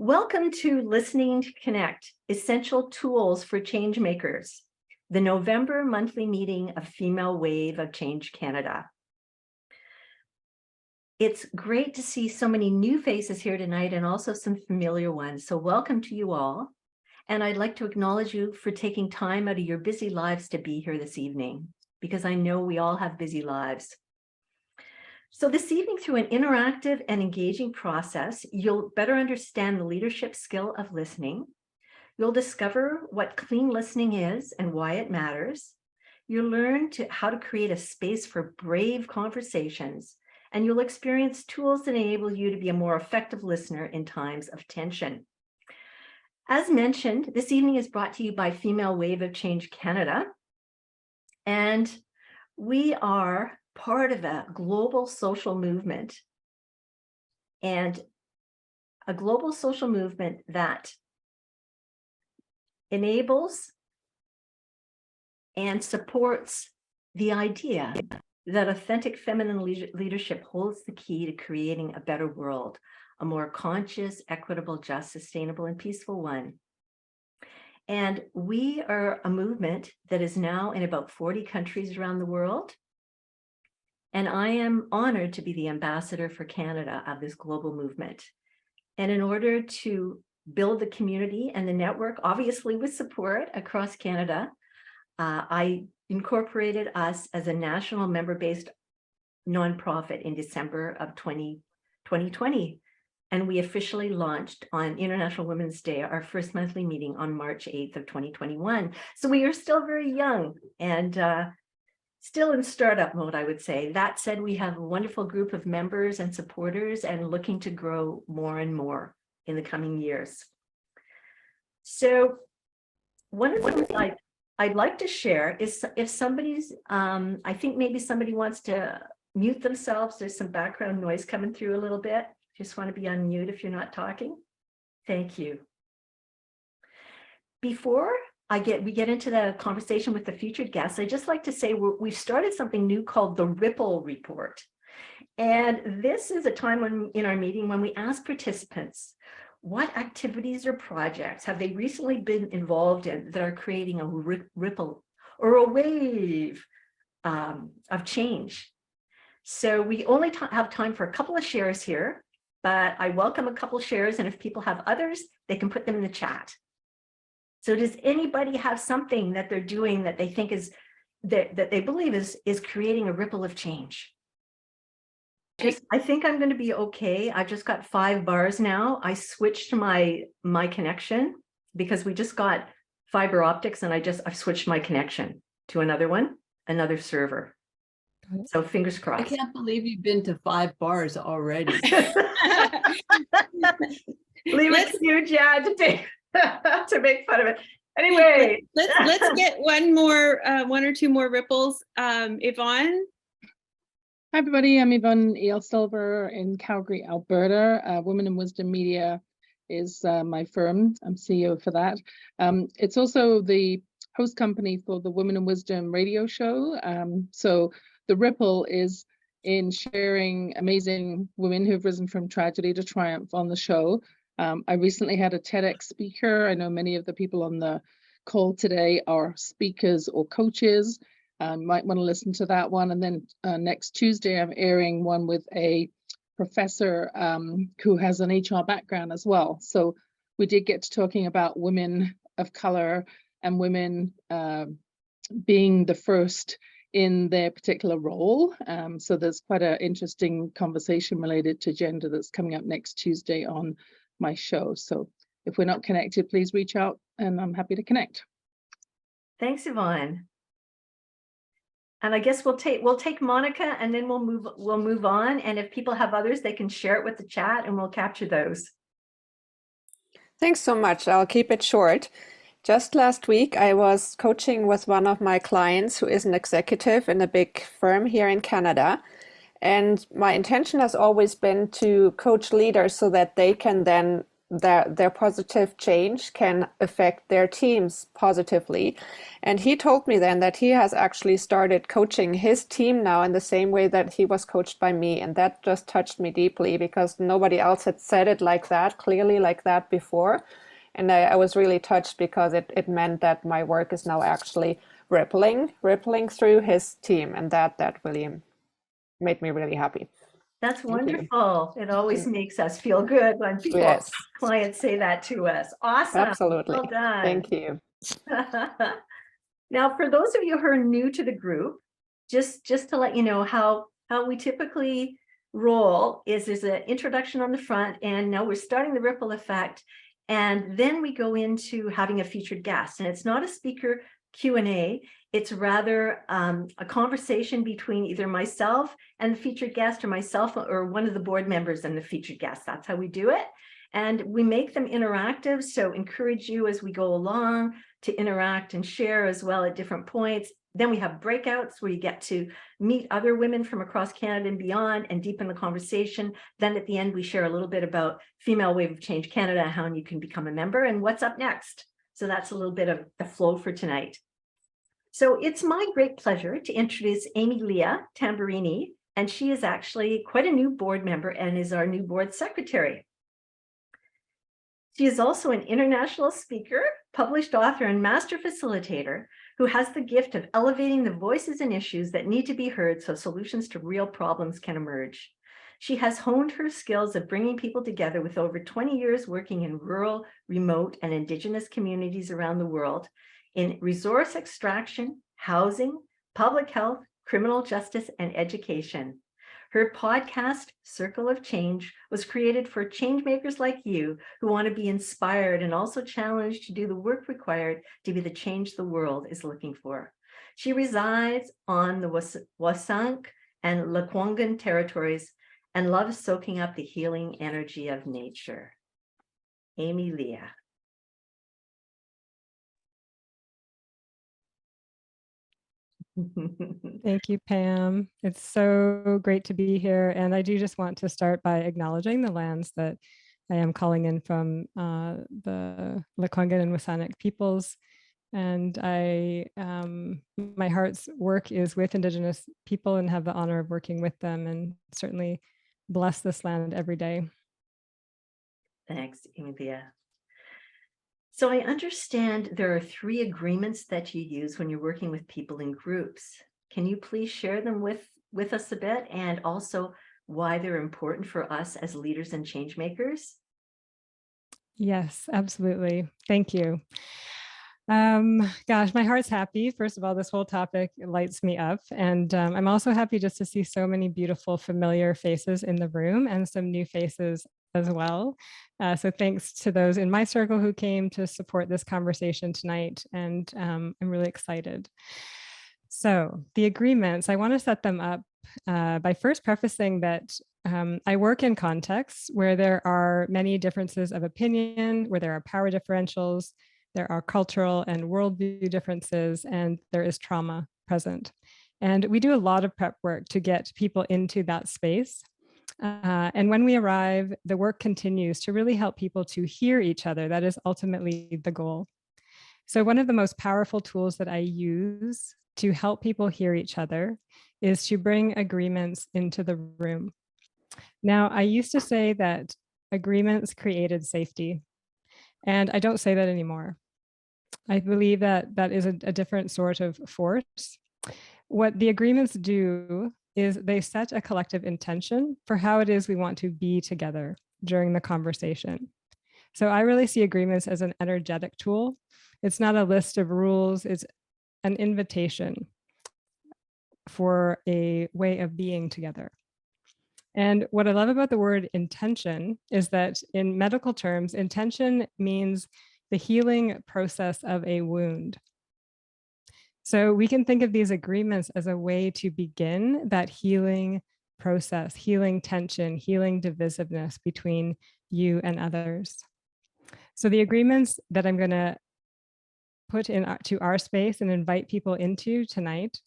Welcome to Listening to Connect, Essential Tools for Changemakers, the November monthly meeting of Female Wave of Change Canada. It's great to see so many new faces here tonight and also some familiar ones. So welcome to you all. And I'd like to acknowledge you for taking time out of your busy lives to be here this evening, because I know we all have busy lives. So this evening, through an interactive and engaging process, you'll better understand the leadership skill of listening. You'll discover what clean listening is and why it matters. You'll learn how to create a space for brave conversations, and you'll experience tools that enable you to be a more effective listener in times of tension. As mentioned, this evening is brought to you by Female Wave of Change Canada, and we are part of a global social movement, and a global social movement that enables and supports the idea that authentic feminine leadership holds the key to creating a better world, a more conscious, equitable, just, sustainable, and peaceful one. And we are a movement that is now in about 40 countries around the world. And I am honored to be the ambassador for Canada of this global movement. And in order to build the community and the network, obviously with support across Canada, I incorporated us as a national member-based nonprofit in December of 2020. And we officially launched on International Women's Day, our first monthly meeting on March 8th of 2021. So we are still very young and still in startup mode, I would say. That said, we have a wonderful group of members and supporters and looking to grow more and more in the coming years. So one of the things I'd like to share is if somebody's, I think maybe somebody wants to mute themselves. There's some background noise coming through a little bit. Just want to be on mute if you're not talking. Thank you. Before we get into the conversation with the featured guests, I just like to say we've started something new called the Ripple Report. And this is a time in our meeting when we ask participants, what activities or projects have they recently been involved in that are creating a ripple or a wave of change? So we only have time for a couple of shares here, but I welcome a couple of shares. And if people have others, they can put them in the chat. So does anybody have something that they're doing that they think is, that they believe is creating a ripple of change? I think I'm going to be okay. I just got 5 bars now. I switched my connection because we just got fiber optics, and I've switched my connection to another server. So fingers crossed. I can't believe you've been to 5 bars already. Leave it to you, Jan, to make fun of it. Anyway, let's get one or two more ripples. Yvonne. Hi everybody, I'm Yvonne Silver in Calgary, Alberta. Women in Wisdom Media is my firm. I'm CEO for that. It's also the host company for the Women in Wisdom radio show. So the Ripple is in sharing amazing women who've risen from tragedy to triumph on the show. I recently had a TEDx speaker. I know many of the people on the call today are speakers or coaches. Might want to listen to that one. And then next Tuesday, I'm airing one with a professor who has an HR background as well. So we did get to talking about women of color and women being the first in their particular role. So there's quite an interesting conversation related to gender that's coming up next Tuesday on my show. So if we're not connected, please reach out and I'm happy to connect. Thanks, Yvonne. And I guess we'll take Monica and then we'll move on. And if people have others, they can share it with the chat and we'll capture those. Thanks so much. I'll keep it short. Just last week, I was coaching with one of my clients who is an executive in a big firm here in Canada. And my intention has always been to coach leaders so that they can then their positive change can affect their teams positively. And he told me then that he has actually started coaching his team now in the same way that he was coached by me. And that just touched me deeply because nobody else had said it like that, clearly like that before. And I was really touched because it meant that my work is now actually rippling through his team. And that really made me really happy. That's Thank you. wonderful. It always makes us feel good when people, Yes, clients say that to us. Awesome. absolutely. Well done. Thank you. Now, for those of you who are new to the group, just to let you know how we typically roll is there's an introduction on the front, and now we're starting the ripple effect, and then we go into having a featured guest, and it's not a speaker Q&A. It's rather a conversation between either myself and the featured guest, or myself or one of the board members and the featured guest. That's how we do it. And we make them interactive, so encourage you as we go along to interact and share as well at different points. Then we have breakouts where you get to meet other women from across Canada and beyond and deepen the conversation. Then at the end, we share a little bit about Female Wave of Change Canada, how you can become a member and what's up next. So that's a little bit of the flow for tonight. So it's my great pleasure to introduce Amy Leah Tamburini, and she is actually quite a new board member and is our new board secretary. She is also an international speaker, published author, and master facilitator who has the gift of elevating the voices and issues that need to be heard so solutions to real problems can emerge. She has honed her skills of bringing people together with over 20 years working in rural, remote, and Indigenous communities around the world in resource extraction, housing, public health, criminal justice, and education. Her podcast, Circle of Change, was created for change makers like you who want to be inspired and also challenged to do the work required to be the change the world is looking for. She resides on the Wasank and Lekwungen territories and loves soaking up the healing energy of nature. Amy Leah. Thank you, Pam. It's so great to be here. And I do just want to start by acknowledging the lands that I am calling in from, the Lekwungen and Wasank peoples. And my heart's work is with Indigenous people and have the honor of working with them, and certainly bless this land every day. Thanks, Amy Leah. So I understand there are 3 agreements that you use when you're working with people in groups. Can you please share them with us a bit, and also why they're important for us as leaders and change makers? Yes, absolutely. Thank you. Gosh, my heart's happy. First of all, this whole topic lights me up. And I'm also happy just to see so many beautiful, familiar faces in the room and some new faces as well. So thanks to those in my circle who came to support this conversation tonight. And I'm really excited. So the agreements, I want to set them up by first prefacing that I work in contexts where there are many differences of opinion, where there are power differentials, there are cultural and worldview differences, and there is trauma present. And we do a lot of prep work to get people into that space. And when we arrive, the work continues to really help people to hear each other. That is ultimately the goal. So one of the most powerful tools that I use to help people hear each other is to bring agreements into the room. Now, I used to say that agreements created safety, and I don't say that anymore. I believe that that is a different sort of force. What the agreements do is they set a collective intention for how it is we want to be together during the conversation. So I really see agreements as an energetic tool. It's not a list of rules, it's an invitation for a way of being together. And what I love about the word intention is that in medical terms, intention means the healing process of a wound. So we can think of these agreements as a way to begin that healing process, healing tension, healing divisiveness between you and others. So the agreements that I'm going to put into our space and invite people into tonight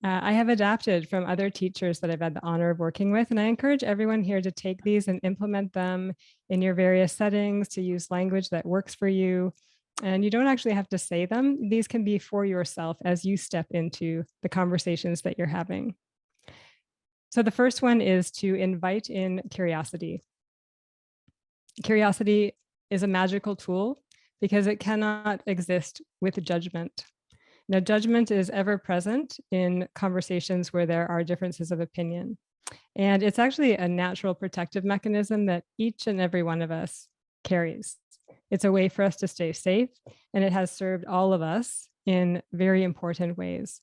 I have adapted from other teachers that I've had the honor of working with, and I encourage everyone here to take these and implement them in your various settings, to use language that works for you. And you don't actually have to say them. These can be for yourself as you step into the conversations that you're having. So the first one is to invite in curiosity. Curiosity is a magical tool because it cannot exist with judgment. Now, judgment is ever present in conversations where there are differences of opinion. And it's actually a natural protective mechanism that each and every one of us carries. It's a way for us to stay safe, and it has served all of us in very important ways.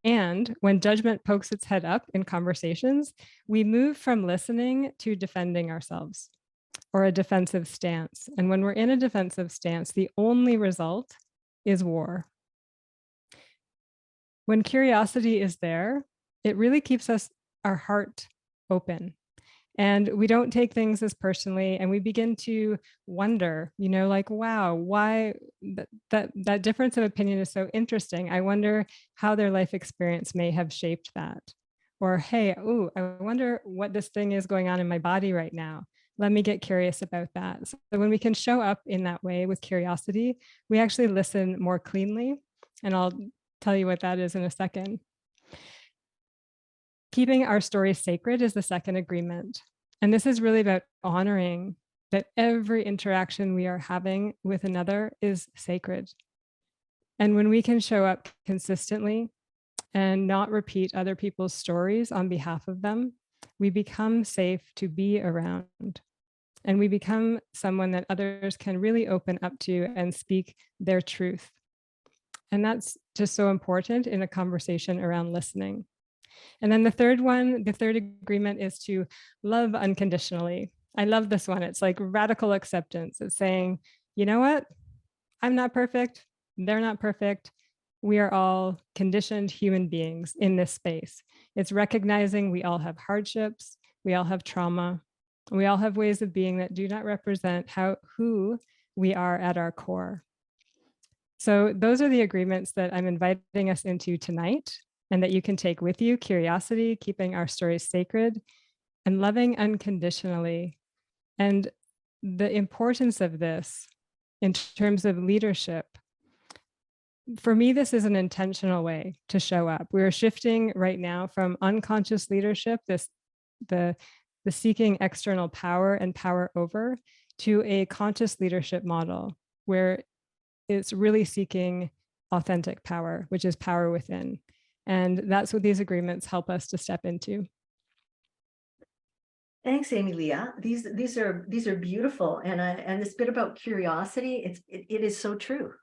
And when judgment pokes its head up in conversations, we move from listening to defending ourselves, or a defensive stance. And when we're in a defensive stance, the only result is war. When curiosity is there, it really keeps our heart open. And we don't take things as personally, and we begin to wonder, like, wow, why that difference of opinion is so interesting. I wonder how their life experience may have shaped that. Or, hey, ooh, I wonder what this thing is going on in my body right now. Let me get curious about that. So when we can show up in that way with curiosity, we actually listen more cleanly. And I'll tell you what that is in a second. Keeping our stories sacred is the second agreement. And this is really about honoring that every interaction we are having with another is sacred. And when we can show up consistently and not repeat other people's stories on behalf of them, we become safe to be around. And we become someone that others can really open up to and speak their truth. And that's just so important in a conversation around listening. And then the third agreement is to love unconditionally. I love this one. It's like radical acceptance. It's saying, you know what? I'm not perfect. They're not perfect. We are all conditioned human beings in this space. It's recognizing we all have hardships. We all have trauma. We all have ways of being that do not represent who we are at our core. So those are the agreements that I'm inviting us into tonight, and that you can take with you: curiosity, keeping our stories sacred, and loving unconditionally. And the importance of this in terms of leadership, for me, this is an intentional way to show up. We're shifting right now from unconscious leadership, the seeking external power and power over, to a conscious leadership model where it's really seeking authentic power, which is power within. And that's what these agreements help us to step into. Thanks, Amy Leah. These are beautiful, and this bit about curiosity, it is so true.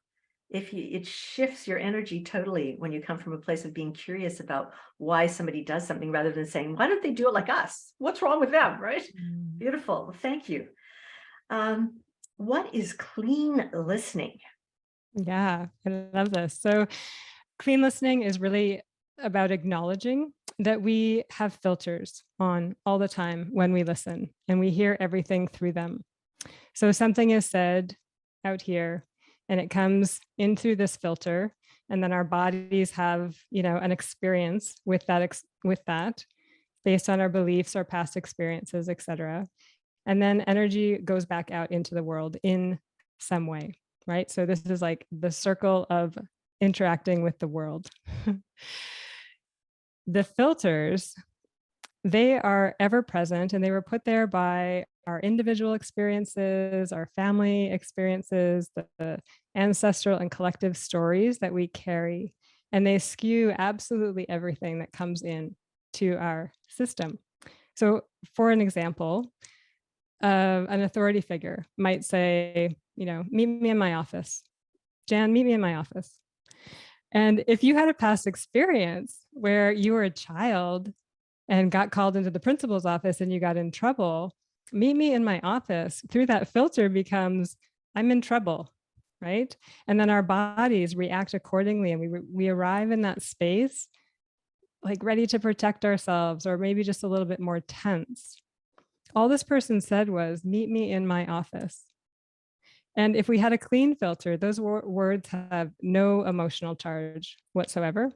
It shifts your energy totally when you come from a place of being curious about why somebody does something, rather than saying, why don't they do it like us? What's wrong with them, right? Beautiful. Well, thank you. What is clean listening? Yeah, I love this. So clean listening is really about acknowledging that we have filters on all the time when we listen, and we hear everything through them. So something is said out here, and it comes in through this filter, and then our bodies have, an experience with that based on our beliefs, our past experiences, etc. And then energy goes back out into the world in some way, right? So this is like the circle of interacting with the world. The filters, they are ever present, and they were put there by our individual experiences, our family experiences, the ancestral and collective stories that we carry, and they skew absolutely everything that comes in to our system. So for an example, an authority figure might say, meet me in my office. Jan, meet me in my office. And if you had a past experience where you were a child and got called into the principal's office and you got in trouble, meet me in my office, through that filter becomes, I'm in trouble, right? And then our bodies react accordingly, and we arrive in that space like ready to protect ourselves, or maybe just a little bit more tense. All this person said was, meet me in my office. And if we had a clean filter, those words have no emotional charge whatsoever.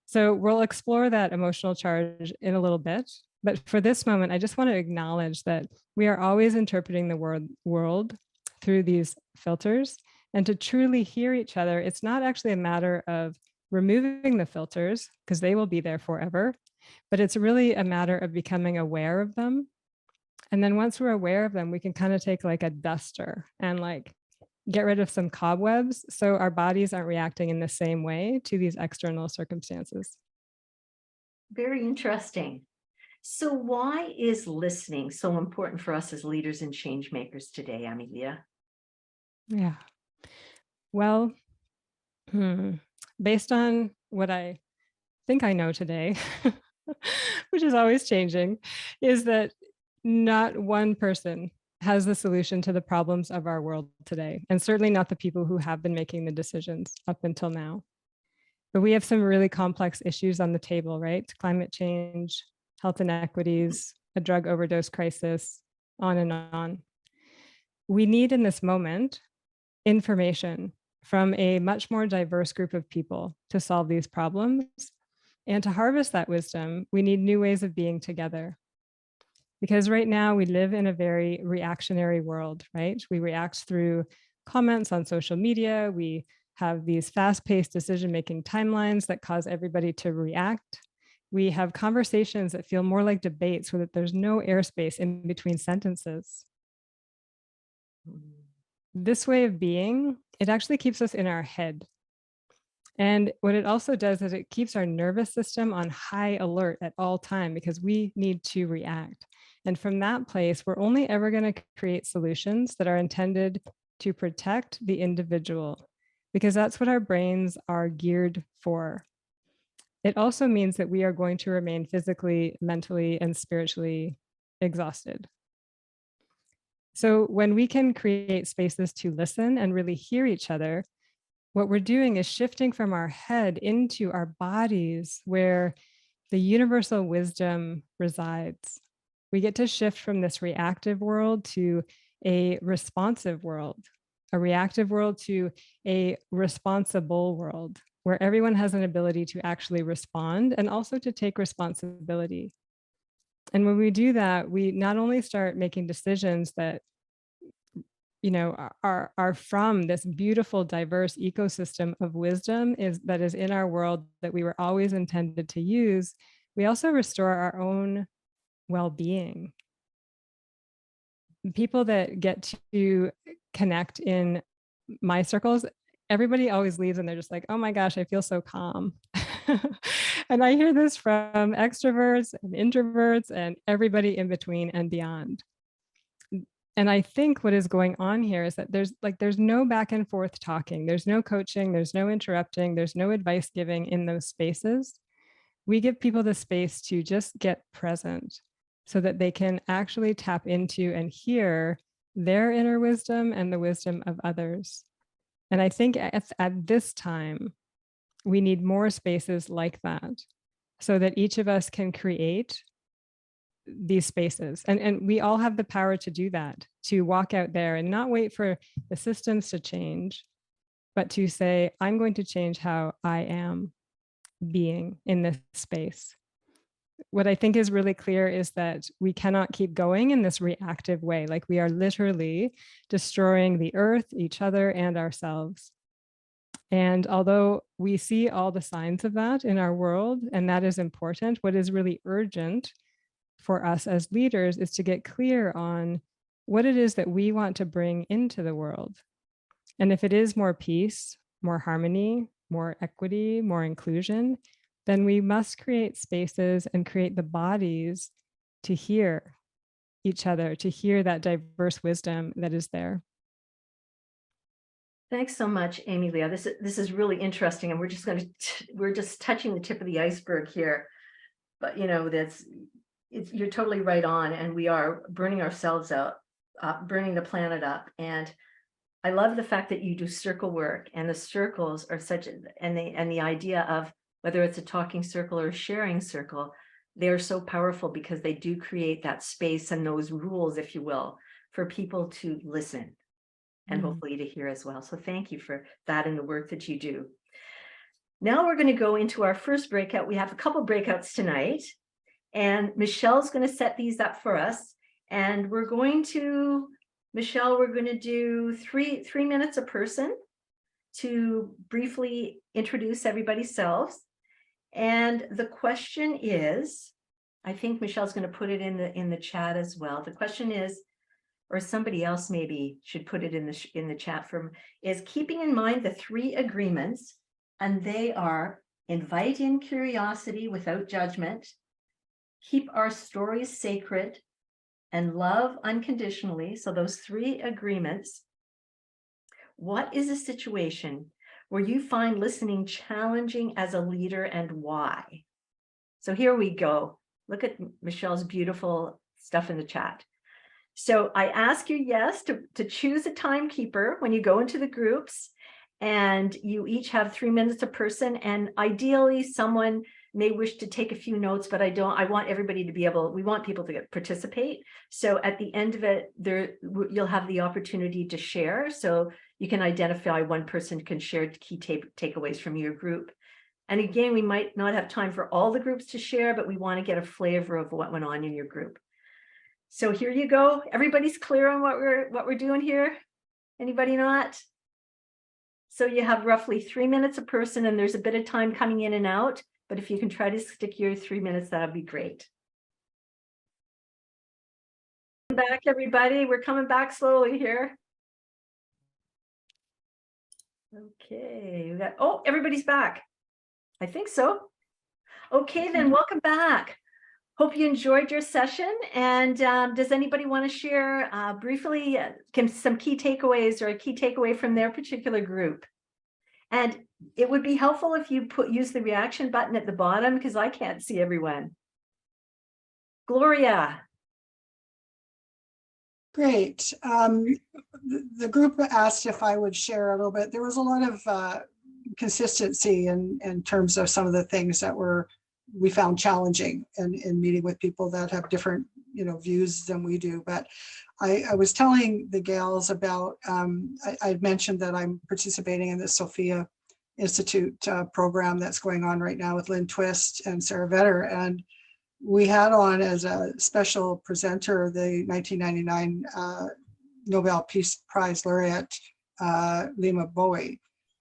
So we'll explore that emotional charge in a little bit. But for this moment, I just want to acknowledge that we are always interpreting the world through these filters. And to truly hear each other, it's not actually a matter of removing the filters, because they will be there forever, but it's really a matter of becoming aware of them. And then once we're aware of them, we can kind of take like a duster and like get rid of some cobwebs so our bodies aren't reacting in the same way to these external circumstances. Very interesting. So why is listening so important for us as leaders and change makers today, Amelia? Yeah. Well, based on what I think I know today, which is always changing, is that not one person has the solution to the problems of our world today, and certainly not the people who have been making the decisions up until now. But we have some really complex issues on the table, right? Climate change, health inequities, a drug overdose crisis, on and on. We need in this moment information from a much more diverse group of people to solve these problems. And to harvest that wisdom, we need new ways of being together. Because right now we live in a very reactionary world, right? We react through comments on social media. We have these fast-paced decision-making timelines that cause everybody to react. We have conversations that feel more like debates so that there's no airspace in between sentences. This way of being, it actually keeps us in our head. And what it also does is it keeps our nervous system on high alert at all time because we need to react. And from that place, we're only ever going to create solutions that are intended to protect the individual, because that's what our brains are geared for. It also means that we are going to remain physically, mentally, and spiritually exhausted. So when we can create spaces to listen and really hear each other, what we're doing is shifting from our head into our bodies where the universal wisdom resides. We get to shift from this reactive world to a responsive world, a reactive world to a responsible world, where everyone has an ability to actually respond and also to take responsibility. And when we do that, we not only start making decisions that are from this beautiful, diverse ecosystem of wisdom that is in our world that we were always intended to use, we also restore our own well-being. People that get to connect in my circles, everybody always leaves and they're just like, oh my gosh, I feel so calm. And I hear this from extroverts and introverts and everybody in between and beyond. And I think what is going on here is that there's no back and forth talking. There's no coaching, there's no interrupting, there's no advice giving in those spaces. We give people the space to just get present so that they can actually tap into and hear their inner wisdom and the wisdom of others. And I think at this time, we need more spaces like that so that each of us can create these spaces. And we all have the power to do that, to walk out there and not wait for the systems to change, but to say, I'm going to change how I am being in this space. What I think is really clear is that we cannot keep going in this reactive way. Like we are literally destroying the earth, each other, and ourselves. And although we see all the signs of that in our world, and that is important, what is really urgent for us as leaders is to get clear on what it is that we want to bring into the world. And if it is more peace, more harmony, more equity, more inclusion, then we must create spaces and create the bodies to hear each other, to hear that diverse wisdom that is there. Thanks so much, Amelia. This is really interesting, and we're just touching the tip of the iceberg here. But you're totally right on, and we are burning ourselves out, burning the planet up. And I love the fact that you do circle work, and the circles are and the idea of whether it's a talking circle or a sharing circle, they are so powerful because they do create that space and those rules, if you will, for people to listen and hopefully to hear as well. So thank you for that and the work that you do. Now we're going to go into our first breakout. We have a couple breakouts tonight, and Michelle's going to set these up for us. And we're going to, Michelle, we're going to do three minutes a person to briefly introduce everybody's selves. And the question is, I think Michelle's going to put it in the chat as well. The question is, or somebody else maybe should put it in the chat is keeping in mind the 3 agreements, and they are: invite in curiosity without judgment, keep our stories sacred, and love unconditionally. So those 3 agreements. What is a situation where you find listening challenging as a leader, and why? So here we go. Look at Michelle's beautiful stuff in the chat. So I ask you, yes, to choose a timekeeper when you go into the groups, and you each have 3 minutes a person. And ideally, someone may wish to take a few notes, but I want everybody to be able, we want people to participate. So at the end of it, you'll have the opportunity to share. So you can identify one person can share key takeaways from your group. And again, we might not have time for all the groups to share, but we want to get a flavor of what went on in your group. So here you go. Everybody's clear on what we're doing here? Anybody not? So you have roughly 3 minutes a person, and there's a bit of time coming in and out. But if you can try to stick your 3 minutes, that would be great. Back, everybody. We're coming back slowly here. Okay, we got, oh, everybody's back. I think so. Okay, then welcome back. Hope you enjoyed your session. And does anybody want to share briefly some key takeaways or a key takeaway from their particular group? And it would be helpful if you use the reaction button at the bottom, because I can't see everyone. Gloria. Great. The group asked if I would share a little bit. There was a lot of consistency in terms of some of the things that we found challenging in meeting with people that have different views than we do. But I was telling the gals about, I mentioned that I'm participating in the Sophia Institute program that's going on right now with Lynn Twist and Sarah Vetter. And we had on as a special presenter the 1999 Nobel Peace Prize laureate, Lima Bowie,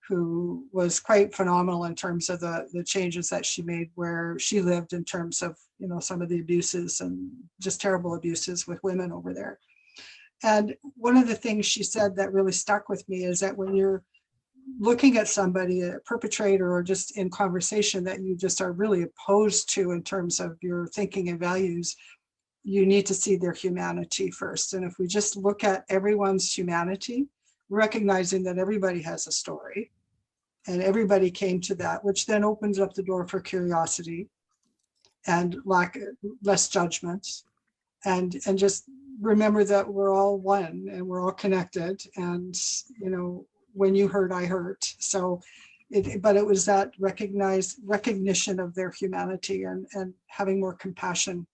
who was quite phenomenal in terms of the changes that she made where she lived in terms of, some of the abuses and just terrible abuses with women over there. And one of the things she said that really stuck with me is that when you're looking at somebody, a perpetrator, or just in conversation that you just are really opposed to in terms of your thinking and values, you need to see their humanity first. And if we just look at everyone's humanity, recognizing that everybody has a story and everybody came to that, which then opens up the door for curiosity and less judgment, and just remember that we're all one and we're all connected. And when you hurt, I hurt. So but it was that recognition of their humanity and having more compassion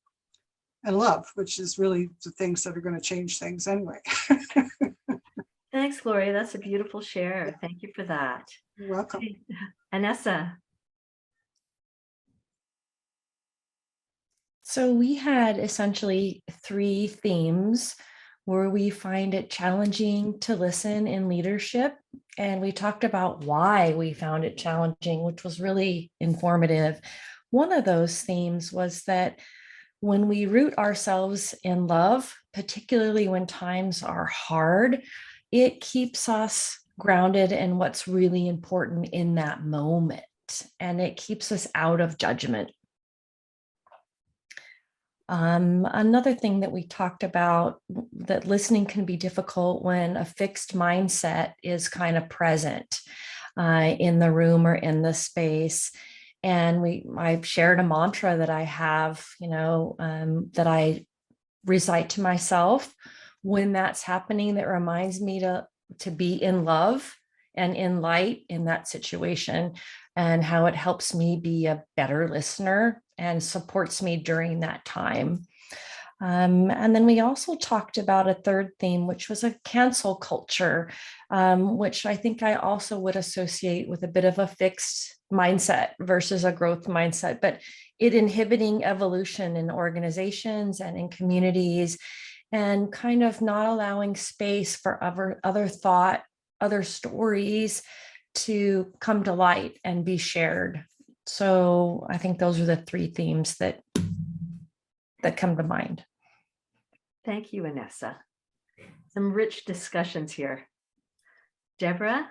and love, which is really the things that are going to change things anyway. Thanks, Gloria. That's a beautiful share. Thank you for that. You're welcome. Anessa. So we had essentially 3 themes where we find it challenging to listen in leadership. And we talked about why we found it challenging, which was really informative. One of those themes was that when we root ourselves in love, particularly when times are hard, it keeps us grounded in what's really important in that moment. And it keeps us out of judgment. Another thing that we talked about, that listening can be difficult when a fixed mindset is kind of present in the room or in the space. And I've shared a mantra that I have, that I recite to myself when that's happening, that reminds me to be in love and in light in that situation, and how it helps me be a better listener and supports me during that time. And then we also talked about a third theme, which was a cancel culture, which I think I also would associate with a bit of a fixed mindset versus a growth mindset, but it inhibiting evolution in organizations and in communities, and kind of not allowing space for other thought, other stories to come to light and be shared. So I think those are the three themes that come to mind. Thank you, Anessa. Some rich discussions here. Deborah?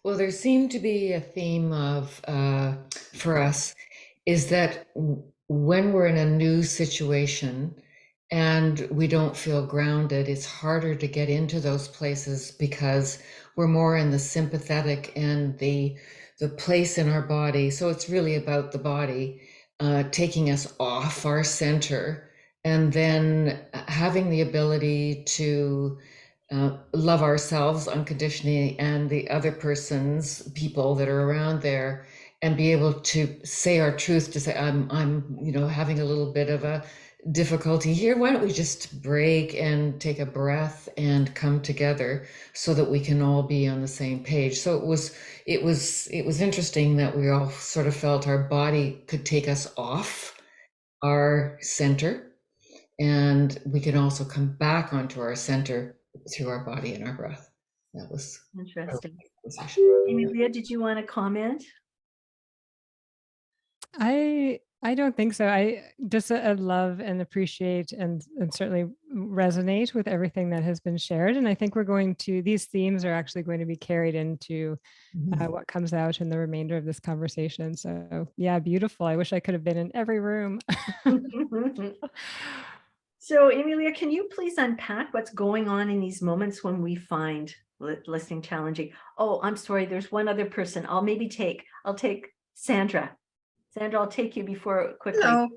Well, there seemed to be a theme of, for us, is that when we're in a new situation and we don't feel grounded, it's harder to get into those places because we're more in the sympathetic and the place in our body. So it's really about the body taking us off our center, and then having the ability to love ourselves unconditionally and the other person's people that are around there, and be able to say our truth, to say, I'm having a little bit of a difficulty here. Why don't we just break and take a breath and come together so that we can all be on the same page? So it was interesting that we all sort of felt our body could take us off our center, and we can also come back onto our center through our body and our breath. That was Interesting. actually, Amelia, did you want to comment? I don't think so. I just love and appreciate and certainly resonate with everything that has been shared. And I think these themes are actually going to be carried into what comes out in the remainder of this conversation. So yeah, beautiful. I wish I could have been in every room. So Amelia, can you please unpack what's going on in these moments when we find listening challenging? Oh, I'm sorry, there's one other person. I'll take Sandra. Sandra, I'll take you before quickly. Hello.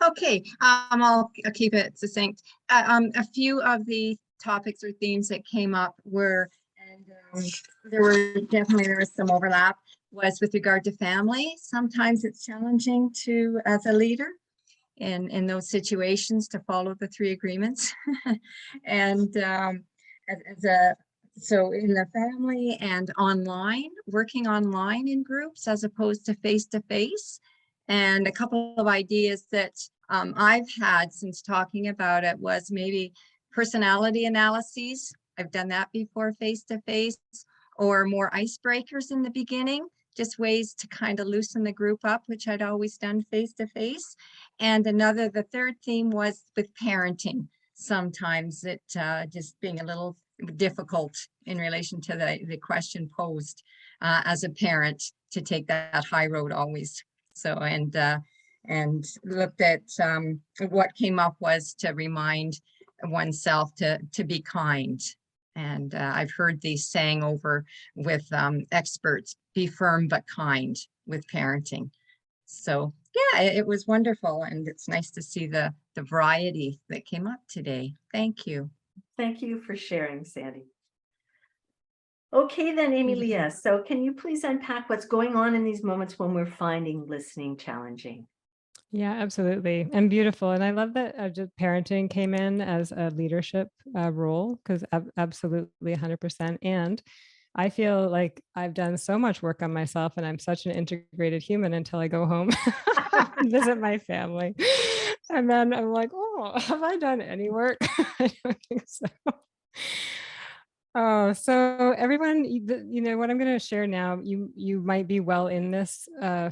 Okay, I'll keep it succinct. A few of the topics or themes that came up were, and there was some overlap, was with regard to family. Sometimes it's challenging to, as a leader, in those situations, to follow the 3 agreements. And so in the family and online, working online in groups as opposed to face-to-face. And a couple of ideas that I've had since talking about it was maybe personality analyses. I've done that before face-to-face, or more icebreakers in the beginning, just ways to kind of loosen the group up, which I'd always done face-to-face. And the third theme was with parenting. Sometimes it just being a little difficult in relation to the question posed as a parent, to take that high road always. So, and looked at what came up was to remind oneself to be kind. And I've heard these saying over with experts, be firm but kind with parenting. So yeah, it was wonderful, and it's nice to see the variety that came up today. Thank you. Thank you for sharing, Sandy. Okay then, Amelia, so can you please unpack what's going on in these moments when we're finding listening challenging? Yeah, absolutely. And beautiful. And I love that just parenting came in as a leadership role, because absolutely 100%. And I feel like I've done so much work on myself, and I'm such an integrated human until I go home and visit my family. And then I'm like, oh, have I done any work? I don't think so. Oh, so everyone, what I'm going to share now, you might be well in this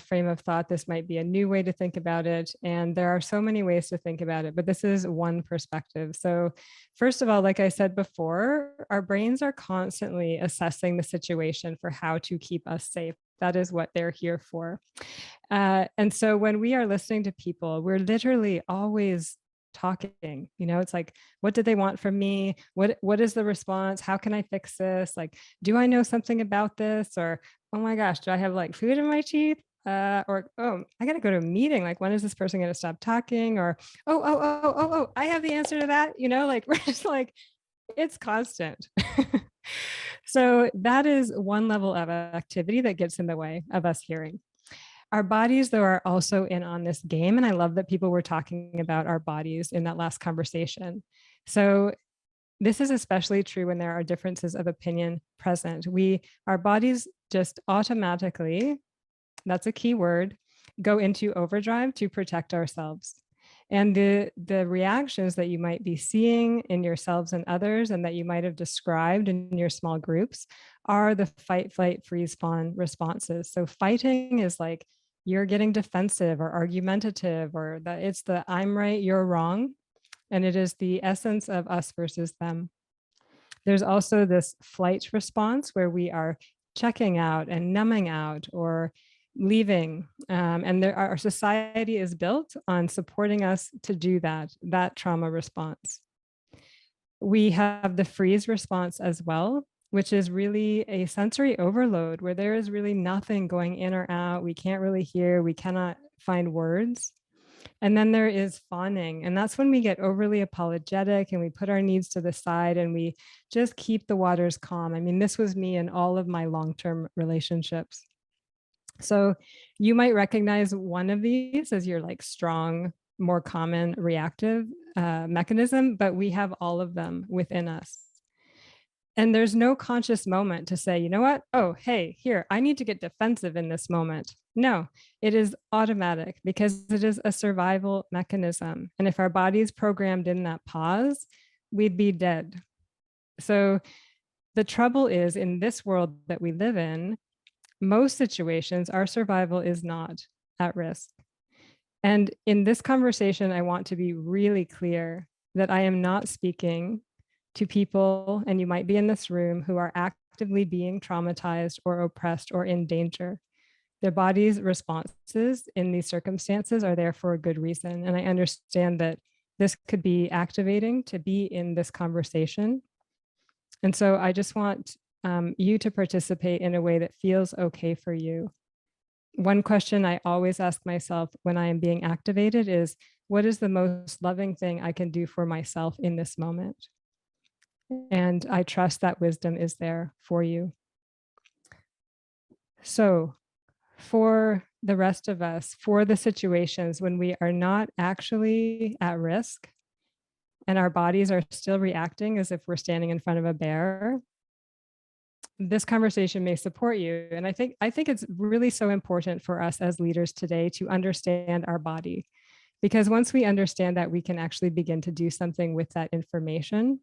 frame of thought. This might be a new way to think about it. And there are so many ways to think about it, but this is one perspective. So first of all, like I said before, our brains are constantly assessing the situation for how to keep us safe. That is what they're here for. And so when we are listening to people, we're literally always talking, it's like, what did they want from me? What is the response? How can I fix this? Like, do I know something about this? Or, oh my gosh, do I have like food in my teeth? Or, oh, I got to go to a meeting. Like, when is this person going to stop talking? Or, oh, I have the answer to that. Like, we're just like, it's constant. So that is one level of activity that gets in the way of us hearing. Our bodies, though, are also in on this game. And I love that people were talking about our bodies in that last conversation. So this is especially true when there are differences of opinion present. Our bodies just automatically, that's a key word, go into overdrive to protect ourselves. And the reactions that you might be seeing in yourselves and others, and that you might have described in your small groups, are the fight, flight, freeze, fawn responses. So fighting is like you're getting defensive or argumentative, or that it's the I'm right, you're wrong. And it is the essence of us versus them. There's also this flight response where we are checking out and numbing out or leaving. And our society is built on supporting us to do that trauma response. We have the freeze response as well, which is really a sensory overload where there is really nothing going in or out. We can't really hear, we cannot find words. And then there is fawning, and that's when we get overly apologetic and we put our needs to the side and we just keep the waters calm. I mean, this was me in all of my long-term relationships. So you might recognize one of these as your like strong, more common reactive mechanism, but we have all of them within us. And there's no conscious moment to say, you know what? Oh, hey, here, I need to get defensive in this moment. No, it is automatic because it is a survival mechanism. And if our body's programmed in that pause, we'd be dead. So the trouble is, in this world that we live in, most situations, our survival is not at risk. And in this conversation, I want to be really clear that I am not speaking to people, and you might be in this room, who are actively being traumatized or oppressed or in danger. Their body's responses in these circumstances are there for a good reason. And I understand that this could be activating to be in this conversation. And so I just want you to participate in a way that feels okay for you. One question I always ask myself when I am being activated is, what is the most loving thing I can do for myself in this moment? And I trust that wisdom is there for you. So for the rest of us, for the situations when we are not actually at risk and our bodies are still reacting as if we're standing in front of a bear, this conversation may support you. And I think it's really so important for us as leaders today to understand our body, because once we understand that, we can actually begin to do something with that information.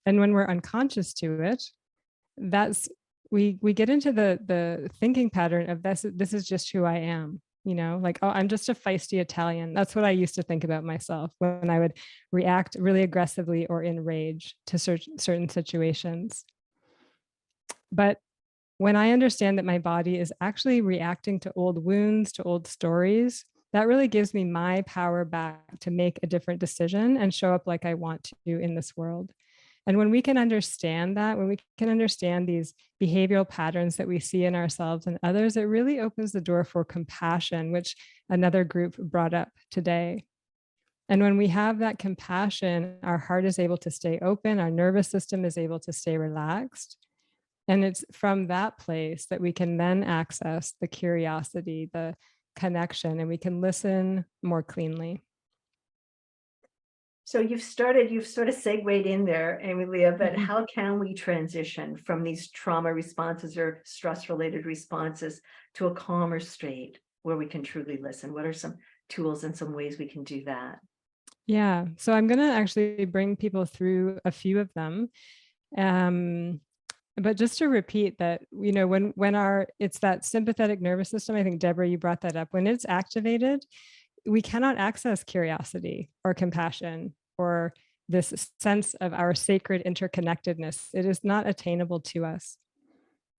And when we're unconscious to it, we get into the thinking pattern of this is just who I am, you know, like, oh, I'm just a feisty Italian. That's what I used to think about myself when I would react really aggressively or in rage to certain situations. But when I understand that my body is actually reacting to old wounds, to old stories, that really gives me my power back to make a different decision and show up like I want to do in this world. And when we can understand that, when we can understand these behavioral patterns that we see in ourselves and others, it really opens the door for compassion, which another group brought up today. And when we have that compassion, our heart is able to stay open, our nervous system is able to stay relaxed. And it's from that place that we can then access the curiosity, the connection, and we can listen more cleanly. So you've sort of segued in there, Emilia, but how can we transition from these trauma responses or stress-related responses to a calmer state where we can truly listen? What are some tools and some ways we can do that? Yeah, so I'm going to actually bring people through a few of them. But just to repeat that, you know, when it's that sympathetic nervous system, I think, Deborah, you brought that up, when it's activated, we cannot access curiosity or compassion or this sense of our sacred interconnectedness. It is not attainable to us.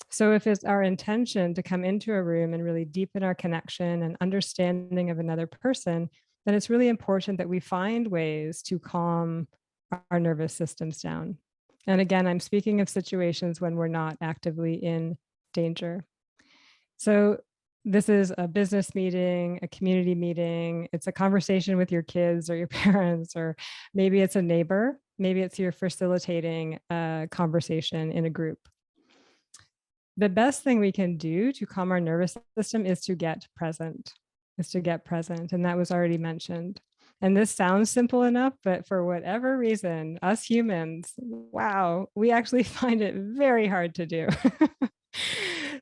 So if it's our intention to come into a room and really deepen our connection and understanding of another person, then it's really important that we find ways to calm our nervous systems down. And again, I'm speaking of situations when we're not actively in danger. So this is a business meeting, a community meeting, it's a conversation with your kids or your parents, or maybe it's a neighbor, maybe it's you're facilitating a conversation in a group. the best thing we can do to calm our nervous system is to get present, And that was already mentioned. And this sounds simple enough, but for whatever reason, us humans, wow, we actually find it very hard to do.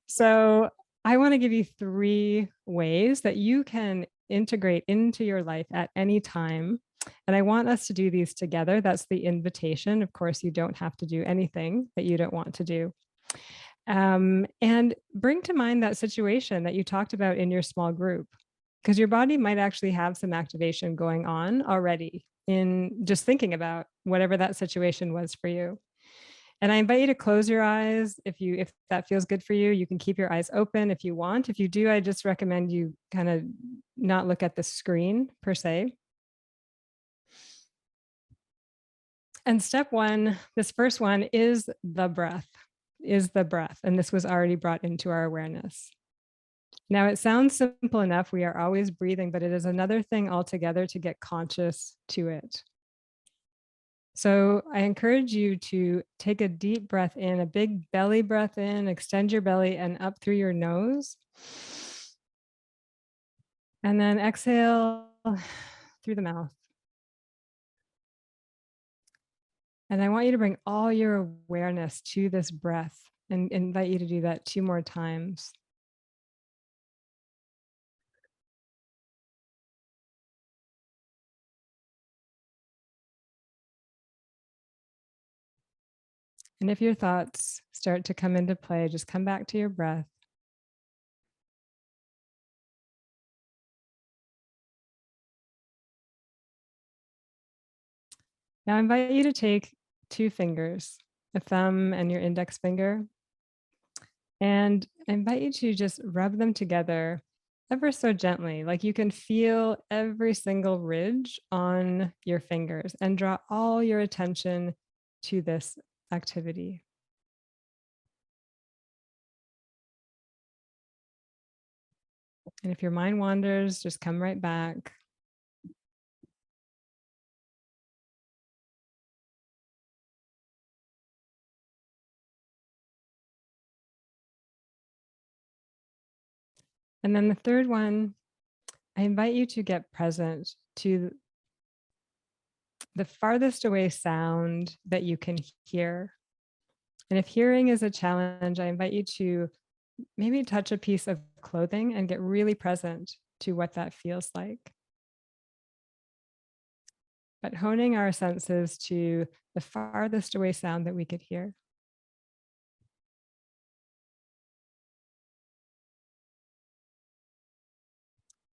So I want to give you 3 ways that you can integrate into your life at any time. And I want us to do these together. That's the invitation. Of course, you don't have to do anything that you don't want to do. And bring to mind that situation that you talked about in your small group, because your body might actually have some activation going on already in just thinking about whatever that situation was for you. And I invite you to close your eyes. If that feels good for you, you can keep your eyes open if you want. If you do, I just recommend you kind of not look at the screen per se. And step 1, this first one is the breath, And this was already brought into our awareness. Now, it sounds simple enough. We are always breathing, but it is another thing altogether to get conscious to it. So I encourage you to take a deep breath in, a big belly breath in, extend your belly and up through your nose. And then exhale through the mouth. And I want you to bring all your awareness to this breath and invite you to do that 2 more times. And if your thoughts start to come into play, just come back to your breath. Now I invite you to take 2 fingers, a thumb and your index finger, and I invite you to just rub them together ever so gently, like you can feel every single ridge on your fingers, and draw all your attention to this activity. And if your mind wanders, just come right back. And then the third one, I invite you to get present to the farthest away sound that you can hear. And if hearing is a challenge, I invite you to maybe touch a piece of clothing and get really present to what that feels like. But honing our senses to the farthest away sound that we could hear.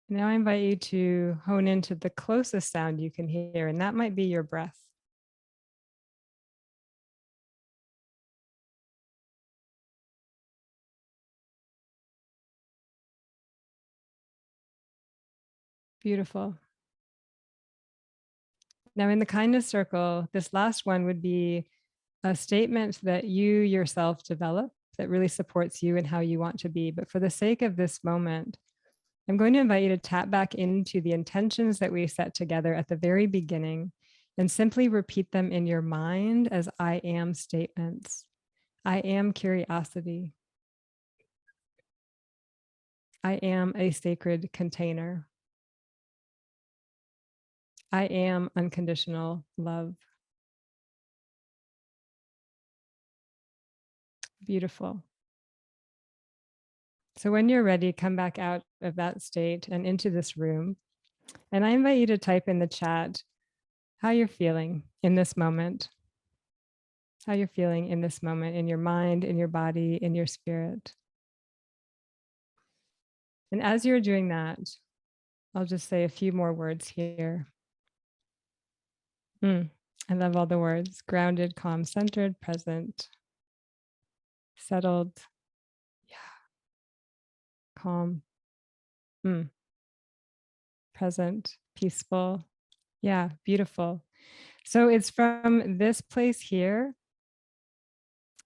Now I invite you to hone into the closest sound you can hear, and that might be your breath. Beautiful. Now in the kindness circle, this last one would be a statement that you yourself develop that really supports you and how you want to be. But for the sake of this moment, I'm going to invite you to tap back into the intentions that we set together at the very beginning and simply repeat them in your mind as I am statements. I am curiosity. I am a sacred container. I am unconditional love. Beautiful. So when you're ready, come back out of that state and into this room. And I invite you to type in the chat how you're feeling in this moment. How you're feeling in this moment, in your mind, in your body, in your spirit. And as you're doing that, I'll just say a few more words here. I love all the words. Grounded, calm, centered, present, settled. Yeah. Calm. Present, peaceful. Yeah, beautiful. So it's from this place here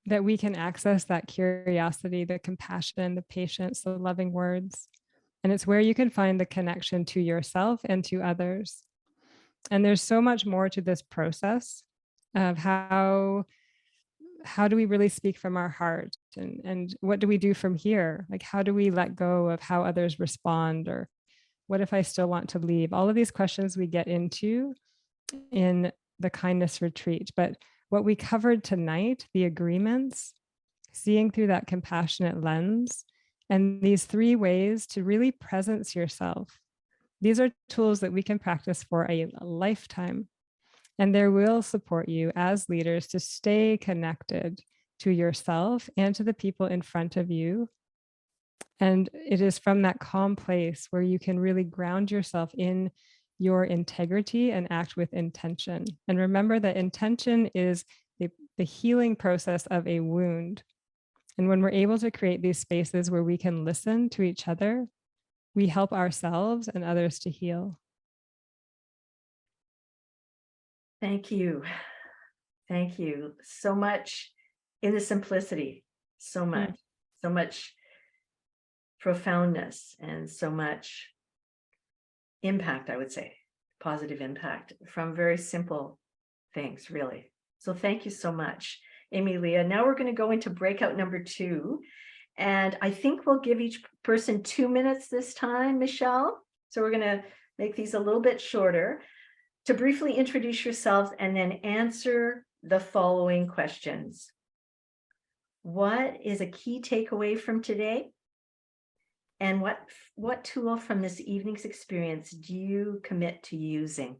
that we can access that curiosity, the compassion, the patience, the loving words. And it's where you can find the connection to yourself and to others. And there's so much more to this process of how how do we really speak from our heart? And what do we do from here? Like, how do we let go of how others respond? Or what if I still want to leave? All of these questions we get into in the kindness retreat. But what we covered tonight, the agreements, seeing through that compassionate lens, and these 3 ways to really presence yourself. These are tools that we can practice for a lifetime. And they will support you as leaders to stay connected to yourself and to the people in front of you. And it is from that calm place where you can really ground yourself in your integrity and act with intention. And remember that intention is the healing process of a wound. And when we're able to create these spaces where we can listen to each other, we help ourselves and others to heal. Thank you. Thank you so much in the simplicity, so much profoundness, and so much impact, I would say, positive impact from very simple things, really. So thank you so much, Emilia. Now we're going to go into breakout number 2. And I think we'll give each person 2 minutes this time, Michelle. So we're going to make these a little bit shorter to briefly introduce yourselves and then answer the following questions. What is a key takeaway from today? And what tool from this evening's experience do you commit to using?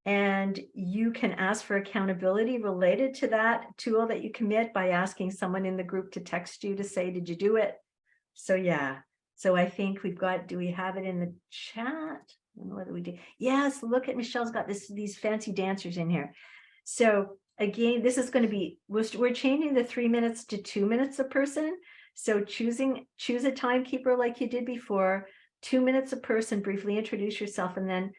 And you can ask for accountability related to that tool that you commit by asking someone in the group to text you to say, did you do it? So yeah, so I think we've got, do we have it in the chat? I don't know whether we do. Yes, look at Michelle's got these fancy dancers in here. So again, this is going to be, we're changing the 3 minutes to 2 minutes a person. So choose a timekeeper like you did before, 2 minutes a person, briefly introduce yourself, and then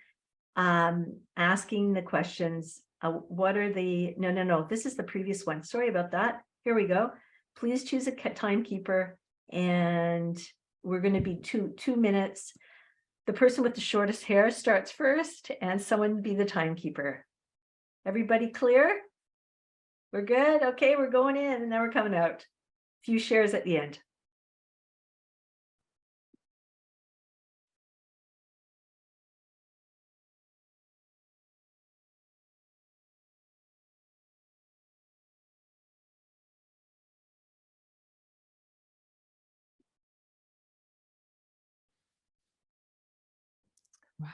asking the questions. What are the, no, this is the previous one. Sorry about that. Here we go. Please choose a timekeeper, and we're going to be two minutes. The person with the shortest hair starts first, and someone be the timekeeper. Everybody clear? We're good? Okay, we're going in, and now we're coming out. Few shares at the end. Wow.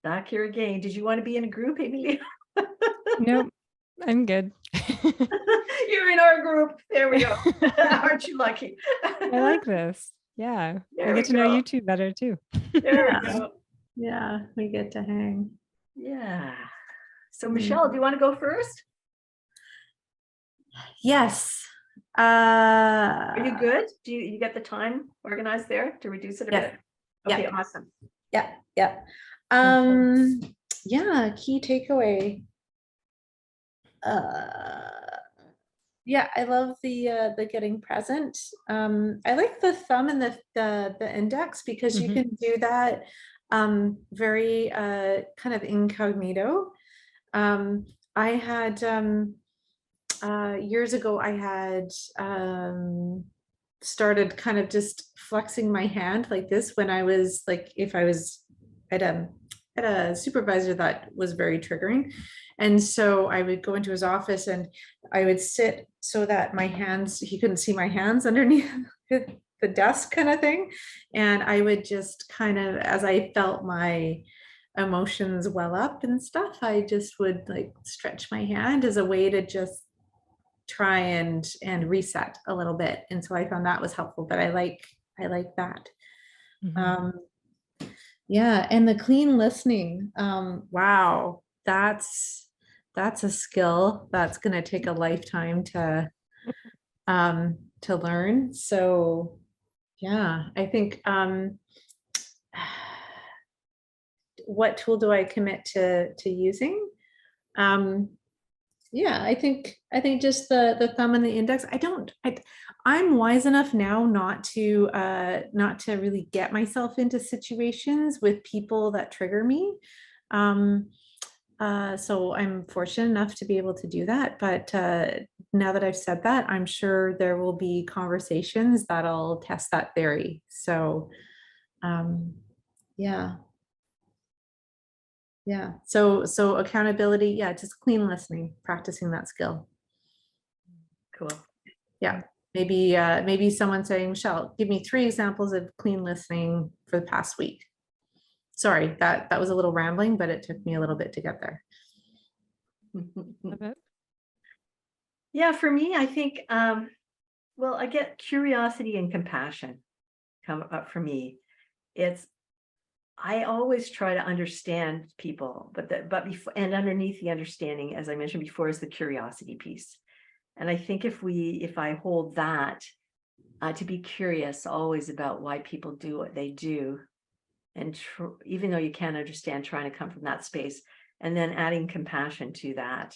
Back here again. Did you want to be in a group, Emilia? Nope, I'm good. You're in our group. There we go. Aren't you lucky? I like this. Yeah, There I we get to know go. you two better too. There we go. Yeah, we get to hang. Yeah. So Michelle, do you want to go first? Yes. Are you good? Do you get the time organized there to reduce it a Yes. bit? Okay, Yeah. awesome. Yeah. Yeah, key takeaway. Yeah, I love the getting present. I like the thumb and the index because you can do that very kind of incognito. I had years ago, I had started kind of just flexing my hand like this when I was like, if I was at a supervisor that was very triggering. And so I would go into his office and I would sit so that my hands, he couldn't see my hands underneath the desk kind of thing. And I would just kind of, as I felt my emotions well up and stuff, I just would like stretch my hand as a way to just try and reset a little bit. And so I found that was helpful, but I like that. Yeah, and the clean listening. Wow, that's a skill that's going to take a lifetime to learn. So yeah, I think what tool do I commit to using? Yeah, I think just the thumb and the index. I'm wise enough now not to really get myself into situations with people that trigger me. So I'm fortunate enough to be able to do that. But now that I've said that, I'm sure there will be conversations that'll test that theory. So yeah. Yeah. So accountability, yeah, just clean listening, practicing that skill. Cool. Yeah. Maybe someone saying, Michelle, give me 3 examples of clean listening for the past week. Sorry, that was a little rambling, but it took me a little bit to get there. Love it. Yeah, for me, I think, well, I get curiosity and compassion come up for me. I always try to understand people, but before and underneath the understanding, as I mentioned before, is the curiosity piece. And I think if I hold that, to be curious always about why people do what they do, and even though you can't understand, trying to come from that space, and then adding compassion to that,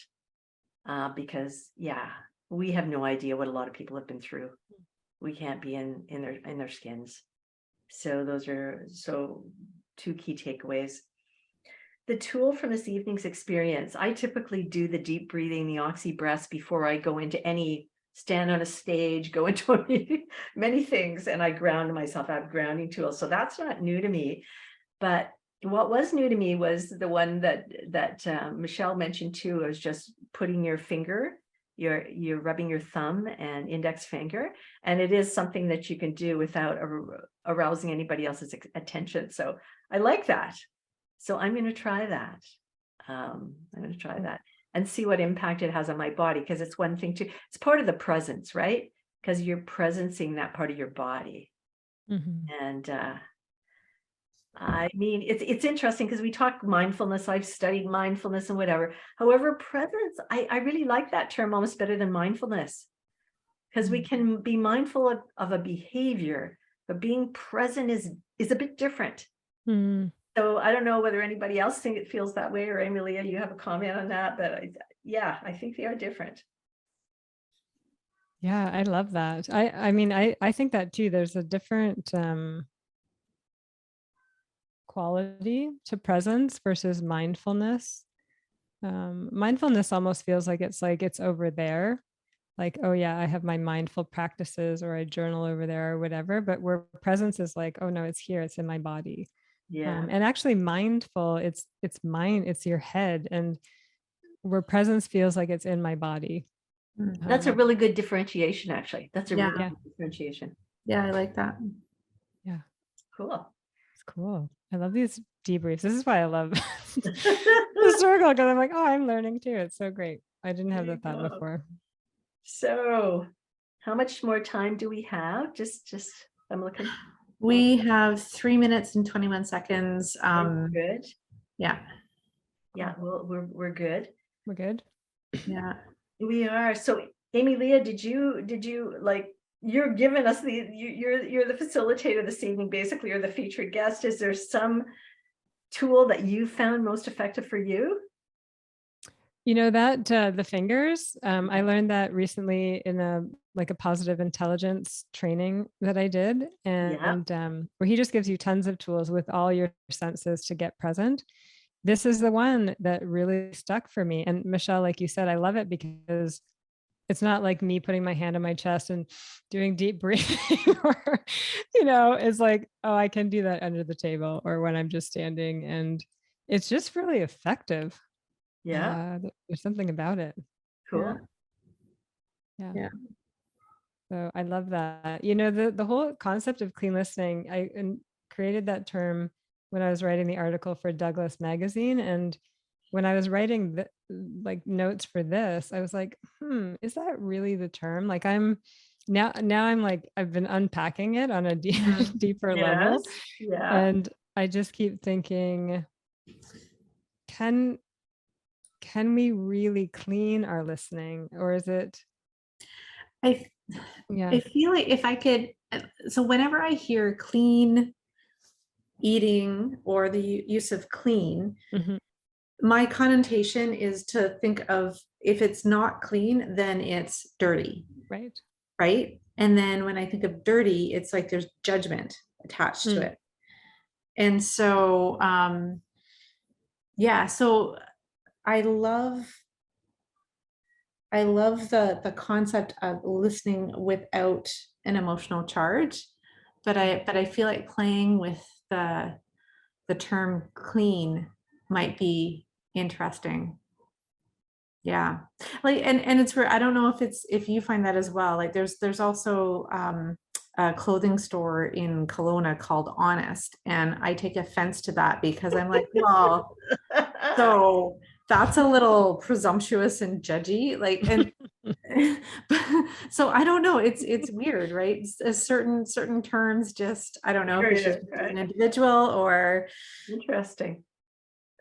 because yeah, we have no idea what a lot of people have been through. We can't be in their skins. So those are 2 key takeaways. The tool from this evening's experience, I typically do the deep breathing, the oxy breaths before I go into any stand on a stage, go into many things, and I ground myself. I have grounding tools. So that's not new to me. But what was new to me was the one that Michelle mentioned too, was just putting your finger, you're rubbing your thumb and index finger, and it is something that you can do without arousing anybody else's attention. So I like that. So I'm going to try that. And see what impact it has on my body, because it's one thing too. It's part of the presence, right? Because you're presencing that part of your body. And I mean, it's interesting because we talk mindfulness. I've studied mindfulness and whatever. However, presence, I really like that term almost better than mindfulness, because we can be mindful of a behavior, but being present is a bit different. So I don't know whether anybody else feels that way, or Amelia, you have a comment on that, but I think they are different. Yeah, I love that. I mean, I think that too. There's a different quality to presence versus mindfulness. Mindfulness almost feels like it's over there. Like, oh yeah, I have my mindful practices, or I journal over there or whatever, but where presence is like, oh no, it's here, it's in my body. Yeah. And actually mindful, it's mind, it's your head, and where presence feels like it's in my body. That's a really good differentiation, actually. That's a really good differentiation. Yeah, I like that. Yeah. Cool. It's cool. I love these debriefs. This is why I love the circle, because I'm like, oh, I'm learning too. It's so great. I didn't have that thought before. So how much more time do we have? Just I'm looking. We have 3 minutes and 21 seconds. Good. Yeah. Yeah, well, we're good. We're good. Yeah. We are. So Amy-Leah, did you like, you're giving us you're the facilitator this evening, basically, or the featured guest. Is there some tool that you found most effective for you? You know that the fingers, I learned that recently in a positive intelligence training that I did, and where he just gives you tons of tools with all your senses to get present. This is the one that really stuck for me. And Michelle, like you said, I love it because it's not like me putting my hand on my chest and doing deep breathing, or, it's like, oh, I can do that under the table or when I'm just standing, and it's just really effective. Yeah. There's something about it. Cool. Yeah. So I love that. The whole concept of clean listening, I created that term when I was writing the article for Douglas Magazine. And when I was writing notes for this, I was like, is that really the term? Like I'm like, I've been unpacking it on a deeper level. Yeah. And I just keep thinking, can we really clean our listening, or is it? I feel like if I could, so whenever I hear clean eating or the use of clean, my connotation is to think of, if it's not clean, then it's dirty. Right. And then when I think of dirty, it's like there's judgment attached to it. And so, so I love the concept of listening without an emotional charge, but I feel like playing with the term clean might be interesting. Yeah, like and it's where I don't know if you find that as well. Like there's also a clothing store in Kelowna called Honest, and I take offense to that because I'm like, well, so that's a little presumptuous and judgy, like, and so I don't know. It's weird, right? Certain terms just I don't know if it's just an individual or Interesting.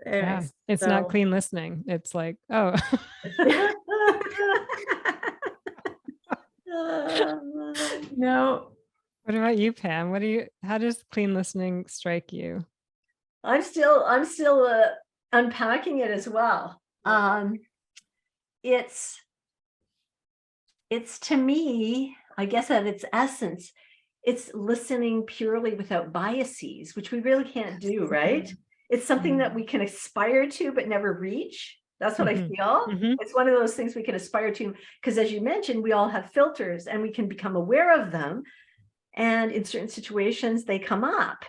Yeah, it's not clean listening. It's like, oh. No. What about you, Pam? How does clean listening strike you? I'm still unpacking it as well. It's to me, I guess at its essence, it's listening purely without biases, which we really can't do, right? It's something that we can aspire to, but never reach. That's what I feel. It's one of those things we can aspire to, because as you mentioned, we all have filters and we can become aware of them. And in certain situations, they come up.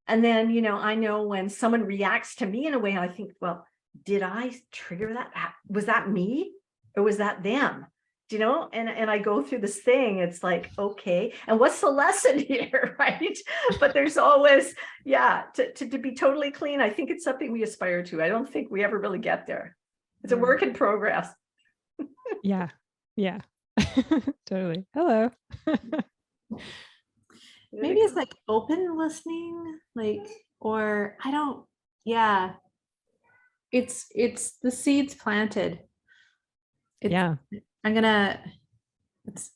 And then, I know when someone reacts to me in a way, I think, well, did I trigger that? Was that me or was that them? And I go through this thing, it's like, okay, and what's the lesson here, right? But there's always, to be totally clean, I think it's something we aspire to. I don't think we ever really get there. It's a work in progress. Yeah, totally. Hello. Maybe it's like open listening, like, or I don't, it's the seeds planted. I'm gonna,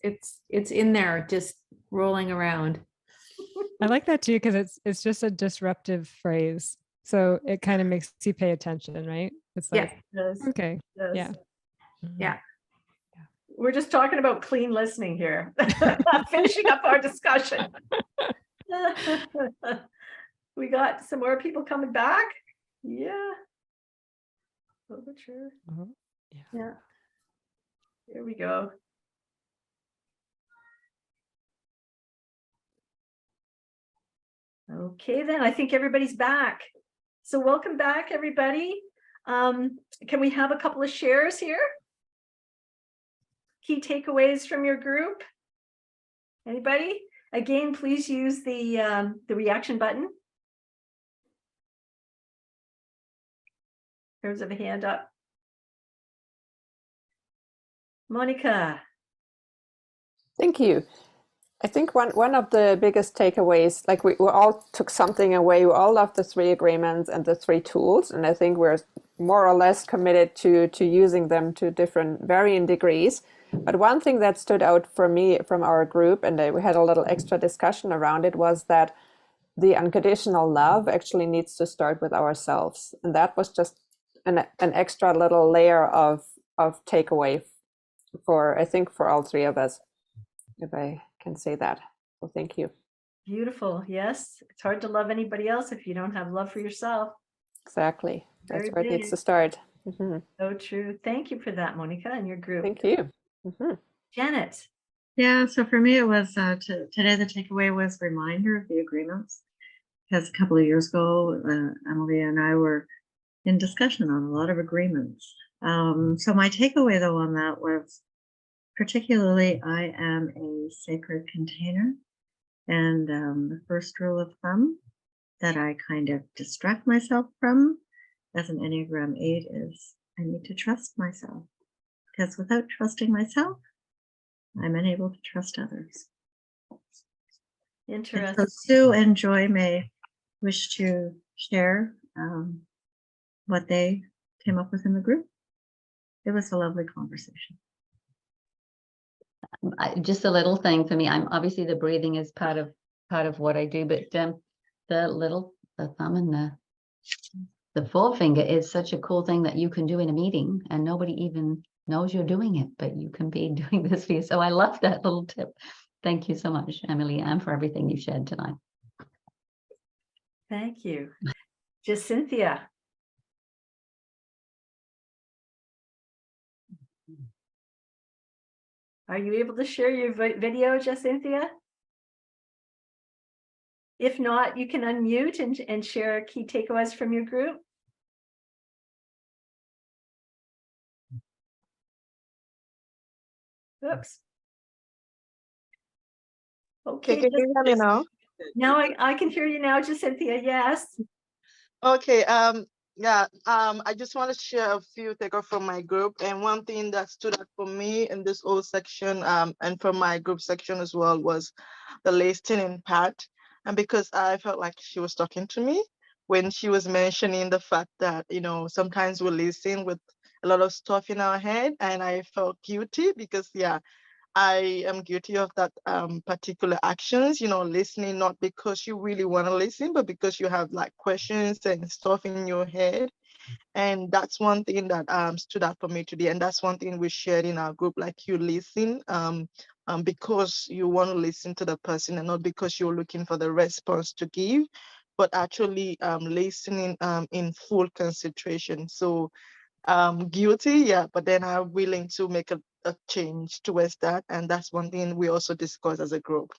it's in there just rolling around. I like that too, because it's just a disruptive phrase. So it kind of makes you pay attention, right? It's like, okay, yeah. We're just talking about clean listening here. Finishing up our discussion. We got some more people coming back. Yeah. Overture. Yeah. Here we go. Okay, then I think everybody's back. So welcome back, everybody. Can we have a couple of shares here? Key takeaways from your group? Anybody? Again, please use the reaction button. There's a hand up. Monica. Thank you. I think one of the biggest takeaways, like we all took something away. We all love the 3 agreements and the 3 tools. And I think we're more or less committed to using them to different varying degrees. But one thing that stood out for me from our group, and we had a little extra discussion around it, was that the unconditional love actually needs to start with ourselves. And that was just an extra little layer of takeaway for, I think, for all 3 of us, if I can say that. So thank you. Beautiful. Yes. It's hard to love anybody else if you don't have love for yourself. Exactly. That's Very where it big. needs to start. So true. Thank you for that, Monica, and your group. Thank you. Janet. Yeah, so for me, it was today the takeaway was reminder of the agreements. Because a couple of years ago, Emily and I were in discussion on a lot of agreements. So my takeaway, though, on that was particularly, I am a sacred container. And the first rule of thumb that I kind of distract myself from as an Enneagram 8 is I need to trust myself. Because without trusting myself, I'm unable to trust others. Interesting. So Sue and Joy may wish to share what they came up with in the group. It was a lovely conversation. Just a little thing for me. I'm obviously the breathing is part of what I do, but the thumb and the forefinger is such a cool thing that you can do in a meeting and nobody even knows you're doing it, but you can be doing this for you. So I love that little tip. Thank you so much, Emily, and for everything you shared tonight. Thank you. Just Cynthia. Are you able to share your video, Jacinthia? If not, you can unmute and share key takeaways from your group. Oops. Okay, can you hear me now? Now I can hear you now, Jacinthia, yes. Okay, I just want to share a few takeaways from my group. And one thing that stood out for me in this whole section, and from my group section as well, was the listening part. And because I felt like she was talking to me when she was mentioning the fact that, sometimes we listen with a lot of stuff in our head, and I felt guilty because, I am guilty of that particular actions, listening not because you really want to listen, but because you have like questions and stuff in your head. And that's one thing that stood out for me today. And that's one thing we shared in our group, like you listen because you want to listen to the person and not because you're looking for the response to give, but actually listening in full concentration. So guilty, but then I'm willing to make a change towards that. And that's one thing we also discuss as a group.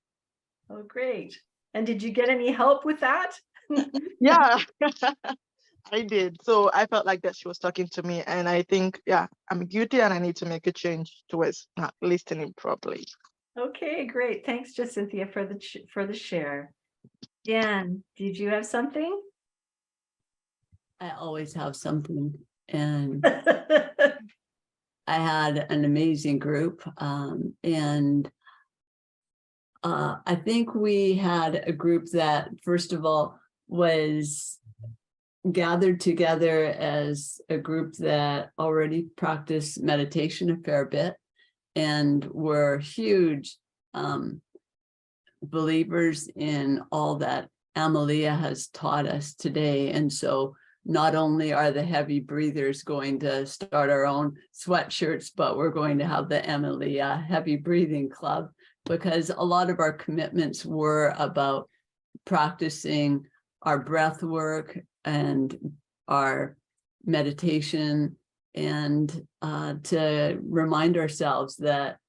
Oh, great. And did you get any help with that? Yeah, I did. So I felt like that she was talking to me, and I think, I'm guilty and I need to make a change towards not listening properly. Okay, great. Thanks, Jacinthia, for the share. Jan, did you have something? I always have something, and I had an amazing group, and I think we had a group that, first of all, was gathered together as a group that already practiced meditation a fair bit and were huge believers in all that Amalia has taught us today. And so not only are the heavy breathers going to start our own sweatshirts, but we're going to have the Amalia Heavy Breathing Club, because a lot of our commitments were about practicing our breath work and our meditation, and to remind ourselves that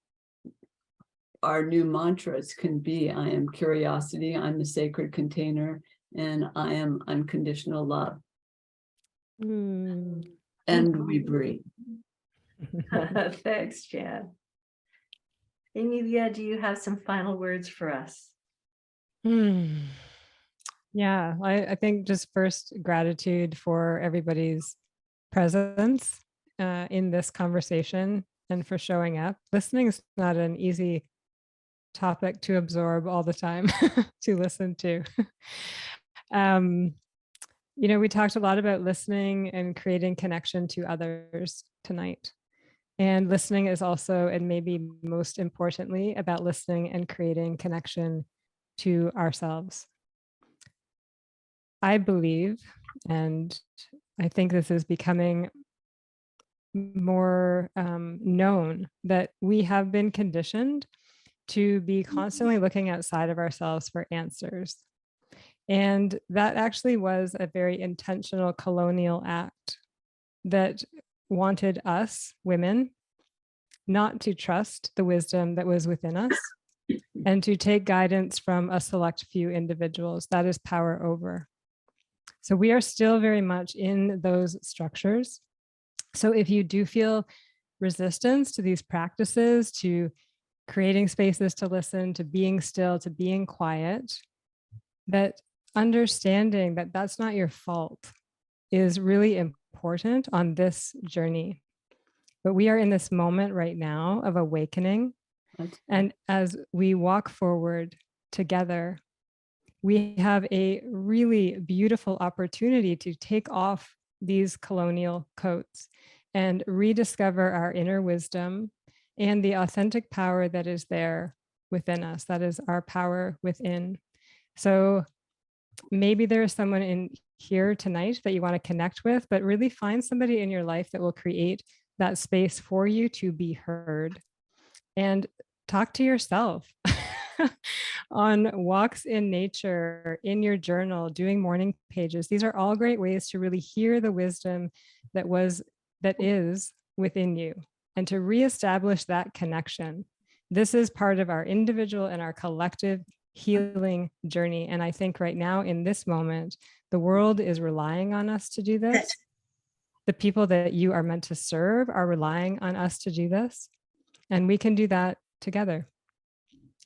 our new mantras can be, I am curiosity, I'm the sacred container, and I am unconditional love. And we breathe. Thanks, Jan. Emilia, do you have some final words for us? Yeah, I think just first, gratitude for everybody's presence in this conversation and for showing up. Listening is not an easy topic to absorb all the time, to listen to. We talked a lot about listening and creating connection to others tonight. And listening is also, and maybe most importantly, about listening and creating connection to ourselves. I believe, and I think this is becoming more known, that we have been conditioned to be constantly looking outside of ourselves for answers. And that actually was a very intentional colonial act that wanted us, women, not to trust the wisdom that was within us and to take guidance from a select few individuals. That is power over. So we are still very much in those structures. So if you do feel resistance to these practices, to creating spaces to listen, to being still, to being quiet, that understanding that that's not your fault is really important on this journey. But we are in this moment right now of awakening. And as we walk forward together, we have a really beautiful opportunity to take off these colonial coats and rediscover our inner wisdom and the authentic power that is there within us. That is our power within. So maybe there is someone in here tonight that you want to connect with, but really find somebody in your life that will create that space for you to be heard. And talk to yourself on walks in nature, in your journal, doing morning pages. These are all great ways to really hear the wisdom that is within you, and to reestablish that connection. This is part of our individual and our collective healing journey. And I think right now in this moment, the world is relying on us to do this. The people that you are meant to serve are relying on us to do this. And we can do that together.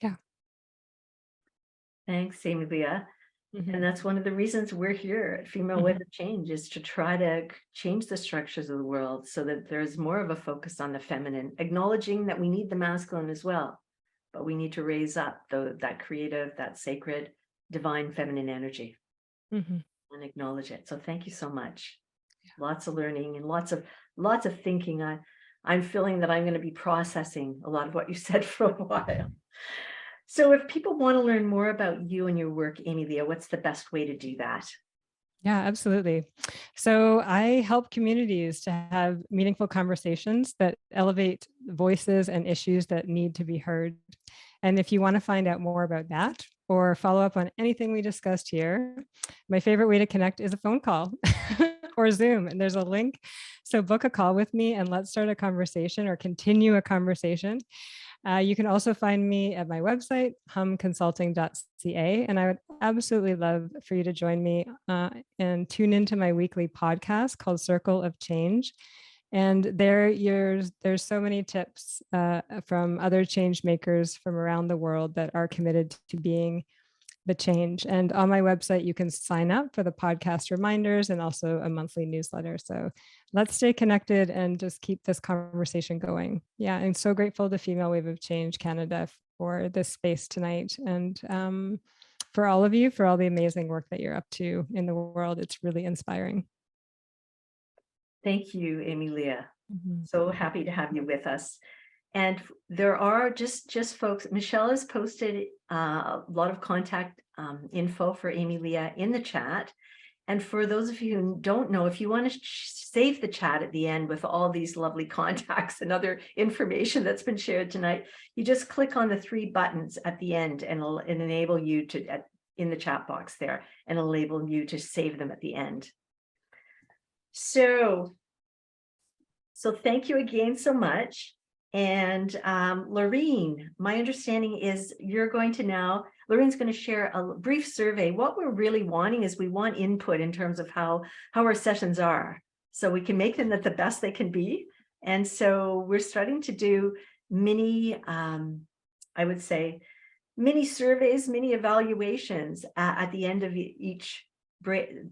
Yeah. Thanks, Emilia. And that's one of the reasons we're here at Female Wave of Change, is to try to change the structures of the world so that there's more of a focus on the feminine, acknowledging that we need the masculine as well, but we need to raise up that creative, that sacred, divine feminine energy and acknowledge it. So thank you so much. Lots of learning and lots of thinking. I'm feeling that I'm going to be processing a lot of what you said for a while. So if people want to learn more about you and your work, Emilia, what's the best way to do that? Yeah, absolutely. So I help communities to have meaningful conversations that elevate voices and issues that need to be heard. And if you want to find out more about that or follow up on anything we discussed here, my favorite way to connect is a phone call or Zoom. And there's a link. So book a call with me and let's start a conversation or continue a conversation. You can also find me at my website, humconsulting.ca, and I would absolutely love for you to join me and tune into my weekly podcast called Circle of Change. And there's so many tips from other change makers from around the world that are committed to being the change. And on my website, you can sign up for the podcast reminders and also a monthly newsletter. So let's stay connected and just keep this conversation going. Yeah, I'm so grateful to Female Wave of Change Canada for this space tonight. And for all of you, for all the amazing work that you're up to in the world. It's really inspiring. Thank you, Emilia. So happy to have you with us. And there are just folks, Michelle has posted a lot of contact info for Emilia in the chat. And for those of you who don't know, if you want to save the chat at the end with all these lovely contacts and other information that's been shared tonight, you just click on the 3 buttons at the end and it'll enable you to, in the chat box there, and it'll enable you to save them at the end. So thank you again so much. And Lorene, my understanding is Lorrane's going to share a brief survey. What we're really wanting is we want input in terms of how our sessions are, so we can make them the best they can be. And so we're starting to do mini, I would say, mini surveys, mini evaluations at the end of each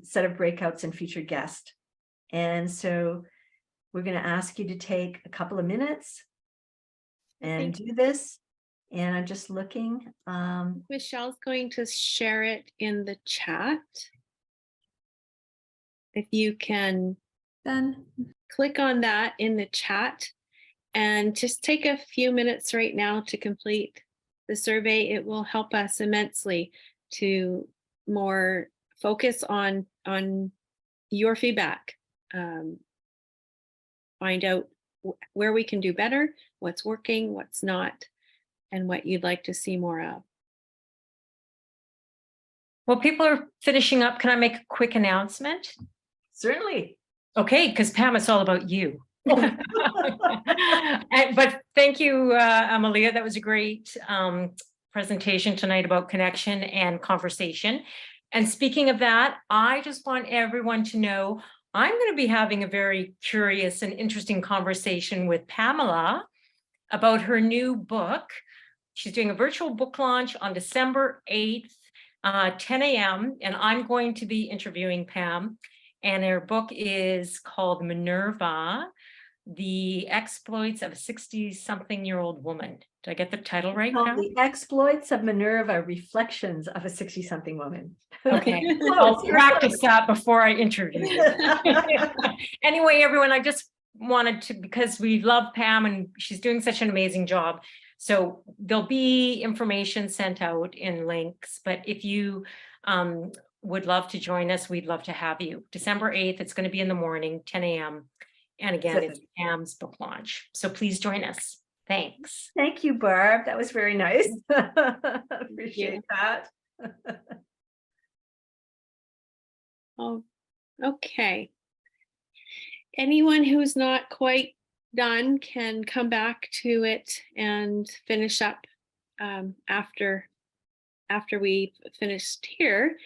set of breakouts and featured guest. And so we're going to ask you to take a couple of minutes and do this. And I'm just looking. Michelle's going to share it in the chat. If you can then click on that in the chat and just take a few minutes right now to complete the survey. It will help us immensely to more focus on your feedback. Find out where we can do better, what's working, what's not, and what you'd like to see more of. Well, people are finishing up. Can I make a quick announcement? Certainly. Okay, because Pam, it's all about you. But thank you, Emilia. That was a great presentation tonight about connection and conversation. And speaking of that, I just want everyone to know I'm going to be having a very curious and interesting conversation with Pamela about her new book. She's doing a virtual book launch on December 8th, 10 a.m. And I'm going to be interviewing Pam. And her book is called Minerva, The Exploits of a 60-something-year-old Woman. Did I get the title right, Pam? The Exploits of Minerva, Reflections of a 60-something Woman. Okay, I'll practice that before I interview you. Anyway, everyone, I just wanted to, because we love Pam and she's doing such an amazing job. So there'll be information sent out in links, but if you would love to join us, we'd love to have you. December 8th, it's going to be in the morning, 10 a.m. And again, it's Pam's book launch. So please join us. Thanks. Thank you, Barb. That was very nice. Appreciate that. Oh, okay. Anyone who's not quite done can come back to it and finish up after we've finished here.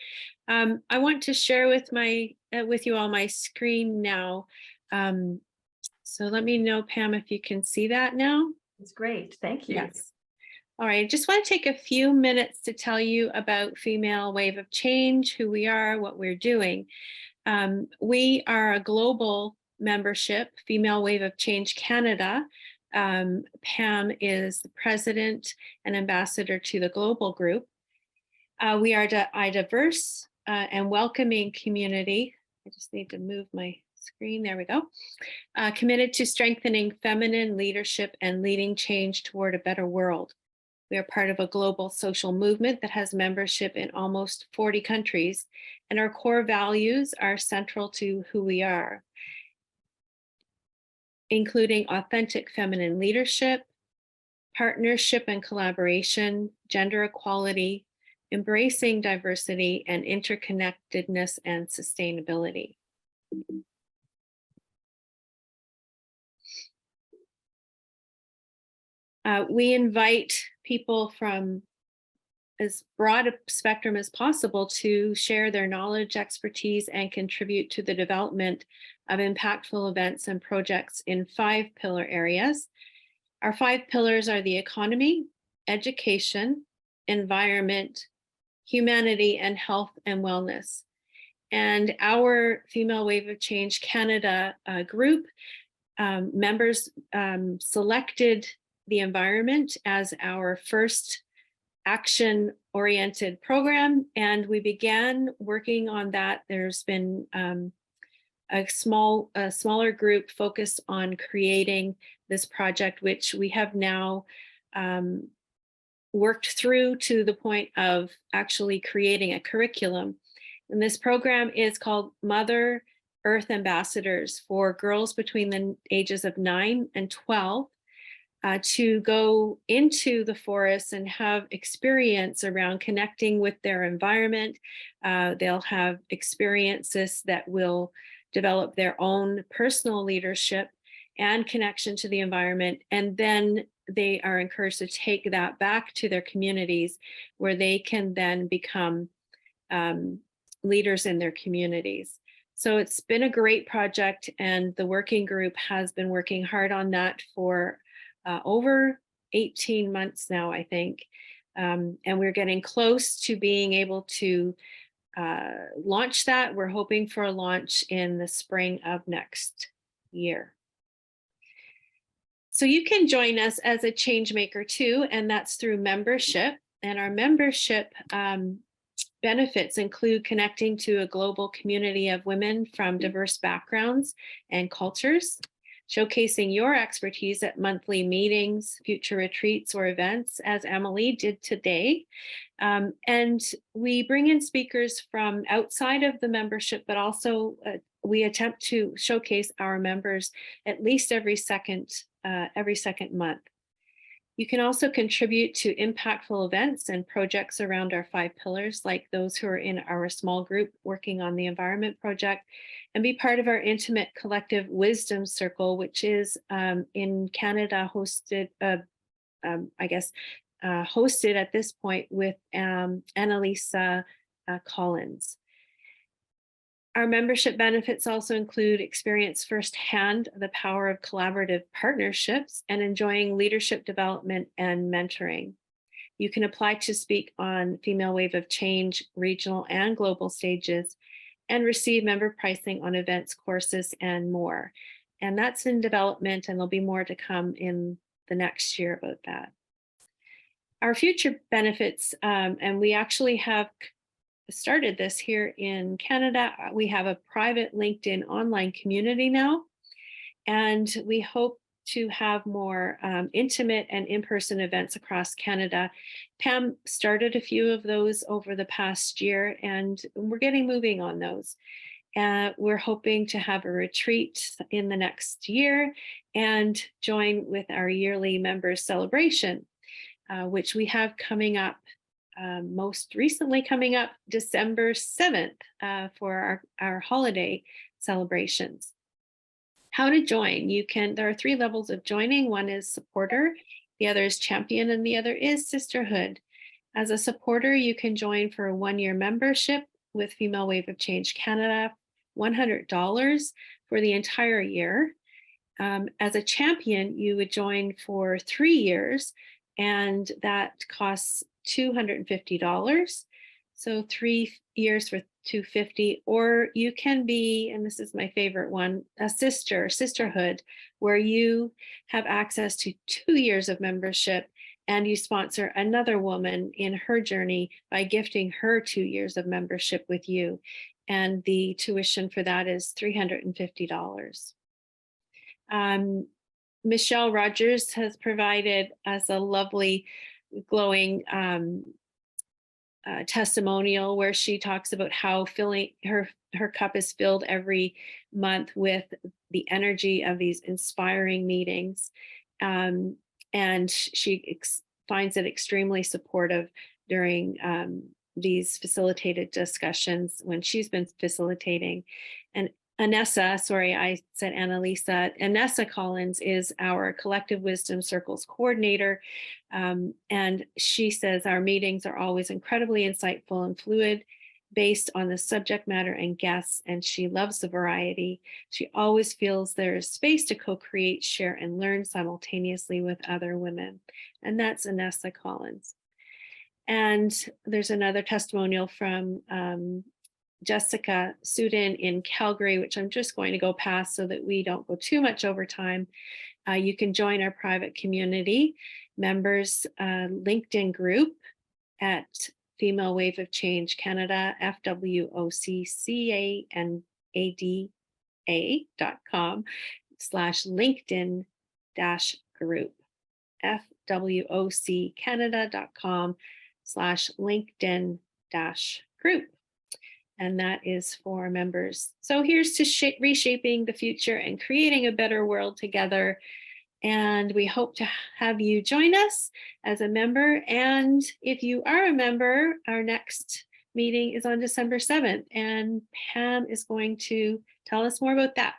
I want to share with you all my screen now. So let me know, Pam, if you can see that now. It's great. Thank you. Yes. All right. I just want to take a few minutes to tell you about Female Wave of Change, who we are, what we're doing. We are a global membership, Female Wave of Change Canada. Pam is the president and ambassador to the global group. We are a diverse and welcoming community. I just need to move my screen. There we go. Committed to strengthening feminine leadership and leading change toward a better world. We are part of a global social movement that has membership in almost 40 countries, and our core values are central to who we are, including authentic feminine leadership, partnership and collaboration, gender equality, embracing diversity, and interconnectedness and sustainability. We invite people from as broad a spectrum as possible to share their knowledge, expertise, and contribute to the development of impactful events and projects in 5 pillar areas. Our 5 pillars are the economy, education, environment, humanity, and health and wellness. And our Female Wave of Change Canada group members selected the environment as our first action-oriented program, and we began working on that. There's been a smaller group focused on creating this project, which we have now worked through to the point of actually creating a curriculum. And this program is called Mother Earth Ambassadors for girls between the ages of 9 and 12. To go into the forest and have experience around connecting with their environment. They'll have experiences that will develop their own personal leadership and connection to the environment. And then they are encouraged to take that back to their communities where they can then become leaders in their communities. So it's been a great project, and the working group has been working hard on that for over 18 months now, I think. And we're getting close to being able to launch that. We're hoping for a launch in the spring of next year. So you can join us as a change maker too, and that's through membership. And our membership benefits include connecting to a global community of women from diverse backgrounds and cultures, showcasing your expertise at monthly meetings, future retreats, or events, as Emily did today. And we bring in speakers from outside of the membership, but also we attempt to showcase our members at least every second month. You can also contribute to impactful events and projects around our 5 pillars, like those who are in our small group working on the environment project, and be part of our intimate collective wisdom circle, which is in Canada hosted, hosted at this point with Annalisa Collins. Our membership benefits also include experience firsthand the power of collaborative partnerships and enjoying leadership development and mentoring. You can apply to speak on Female Wave of Change regional and global stages and receive member pricing on events, courses, and more. And that's in development, and there'll be more to come in the next year about that. Our future benefits, and we actually have started this here in Canada. We have a private LinkedIn online community now, and we hope to have more intimate and in-person events across Canada. Pam started a few of those over the past year, and we're getting moving on those. We're hoping to have a retreat in the next year and join with our yearly members celebration, which we have coming up. Most recently coming up December 7th for our holiday celebrations. How to join? There are 3 levels of joining. One is supporter, the other is champion, and the other is sisterhood. As a supporter, you can join for a 1-year membership with Female Wave of Change Canada, $100 for the entire year. As a champion, you would join for 3 years, and that costs $250. So 3 years for $250, or you can be, and this is my favorite one, a sisterhood, where you have access to 2 years of membership and you sponsor another woman in her journey by gifting her 2 years of membership with you. And the tuition for that is $350. Michelle Rogers has provided us a lovely, glowing testimonial where she talks about how filling her cup is filled every month with the energy of these inspiring meetings. And she finds it extremely supportive during these facilitated discussions when she's been facilitating. And Anessa, sorry, I said Annalisa. Anessa Collins is our Collective Wisdom Circles coordinator. And she says our meetings are always incredibly insightful and fluid based on the subject matter and guests, and she loves the variety. She always feels there is space to co-create, share, and learn simultaneously with other women. And that's Anessa Collins. And there's another testimonial from Jessica Sudin in Calgary, which I'm just going to go past so that we don't go too much over time. You can join our private community members LinkedIn group at Female Wave of Change Canada, FWOCCANADA.com/LinkedIn-group, FWOCCanada.com/LinkedIn-group. And that is for members. So here's to reshaping the future and creating a better world together. And we hope to have you join us as a member. And if you are a member, our next meeting is on December 7th. And Pam is going to tell us more about that.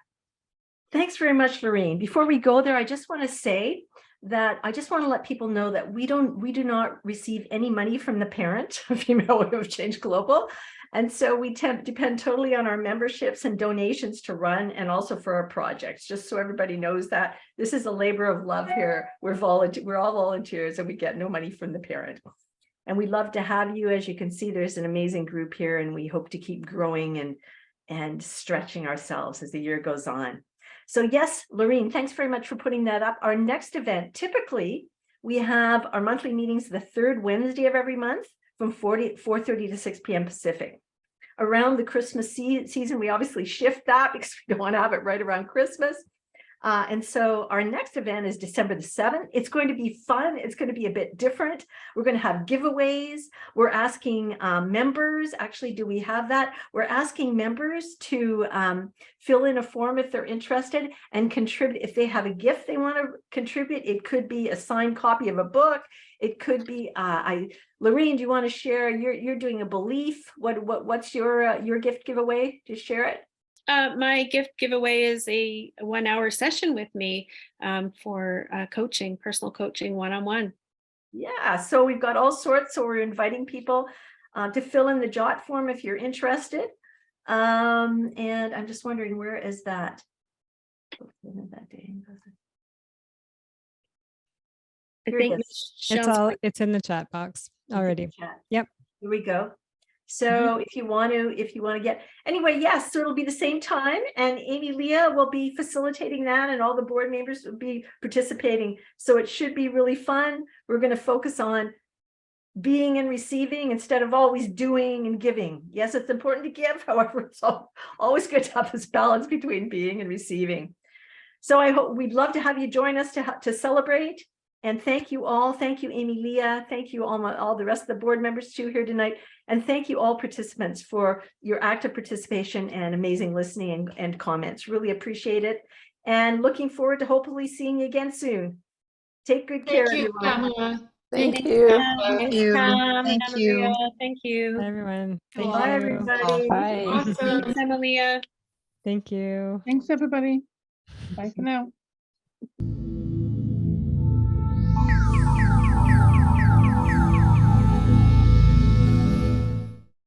Thanks very much, Lorraine. Before we go there, I just want to say that I just want to let people know that we do not receive any money from the parent, Female Wave of Change Global. And so we depend totally on our memberships and donations to run and also for our projects, just so everybody knows that this is a labor of love here. We're all volunteers and we get no money from the parent. And we'd love to have you. As you can see, there's an amazing group here and we hope to keep growing and stretching ourselves as the year goes on. So yes, Lorraine, thanks very much for putting that up. Our next event, typically we have our monthly meetings the 3rd Wednesday of every month from 4:30 to 6 p.m. Pacific. Around the Christmas season, we obviously shift that because we don't want to have it right around Christmas. And so our next event is December the 7th. It's going to be fun. It's going to be a bit different. We're going to have giveaways. We're asking members, actually, do we have that? We're asking members to fill in a form if they're interested and contribute. If they have a gift they want to contribute, it could be a signed copy of a book. It could be, Lorraine, do you want to share? You're doing a belief. What's your gift giveaway? Just share it. My gift giveaway is a 1-hour session with me for coaching, personal coaching, one-on-one. Yeah, so we've got all sorts. So we're inviting people to fill in the jot form if you're interested. And I'm just wondering, where is that? I think it's in the chat box already. Yep. Here we go. So if you want to get, anyway, yes, so it'll be the same time and Amy Leah will be facilitating that and all the board members will be participating. So it should be really fun. We're going to focus on being and receiving instead of always doing and giving. Yes, it's important to give. However, it's always good to have this balance between being and receiving. So I hope we'd love to have you join us to celebrate. And thank you all. Thank you, Amy Leah. Thank you all the rest of the board members too here tonight. And thank you all participants for your active participation and amazing listening and comments. Really appreciate it. And looking forward to hopefully seeing you again soon. Take good care, everyone. Thank Thank you. Thank you. Thank you. Thank you. Bye, everyone. Thank Bye, you. everybody. Bye. Awesome. Thanks, Emilia. Thank you. Thanks, everybody. Bye for now.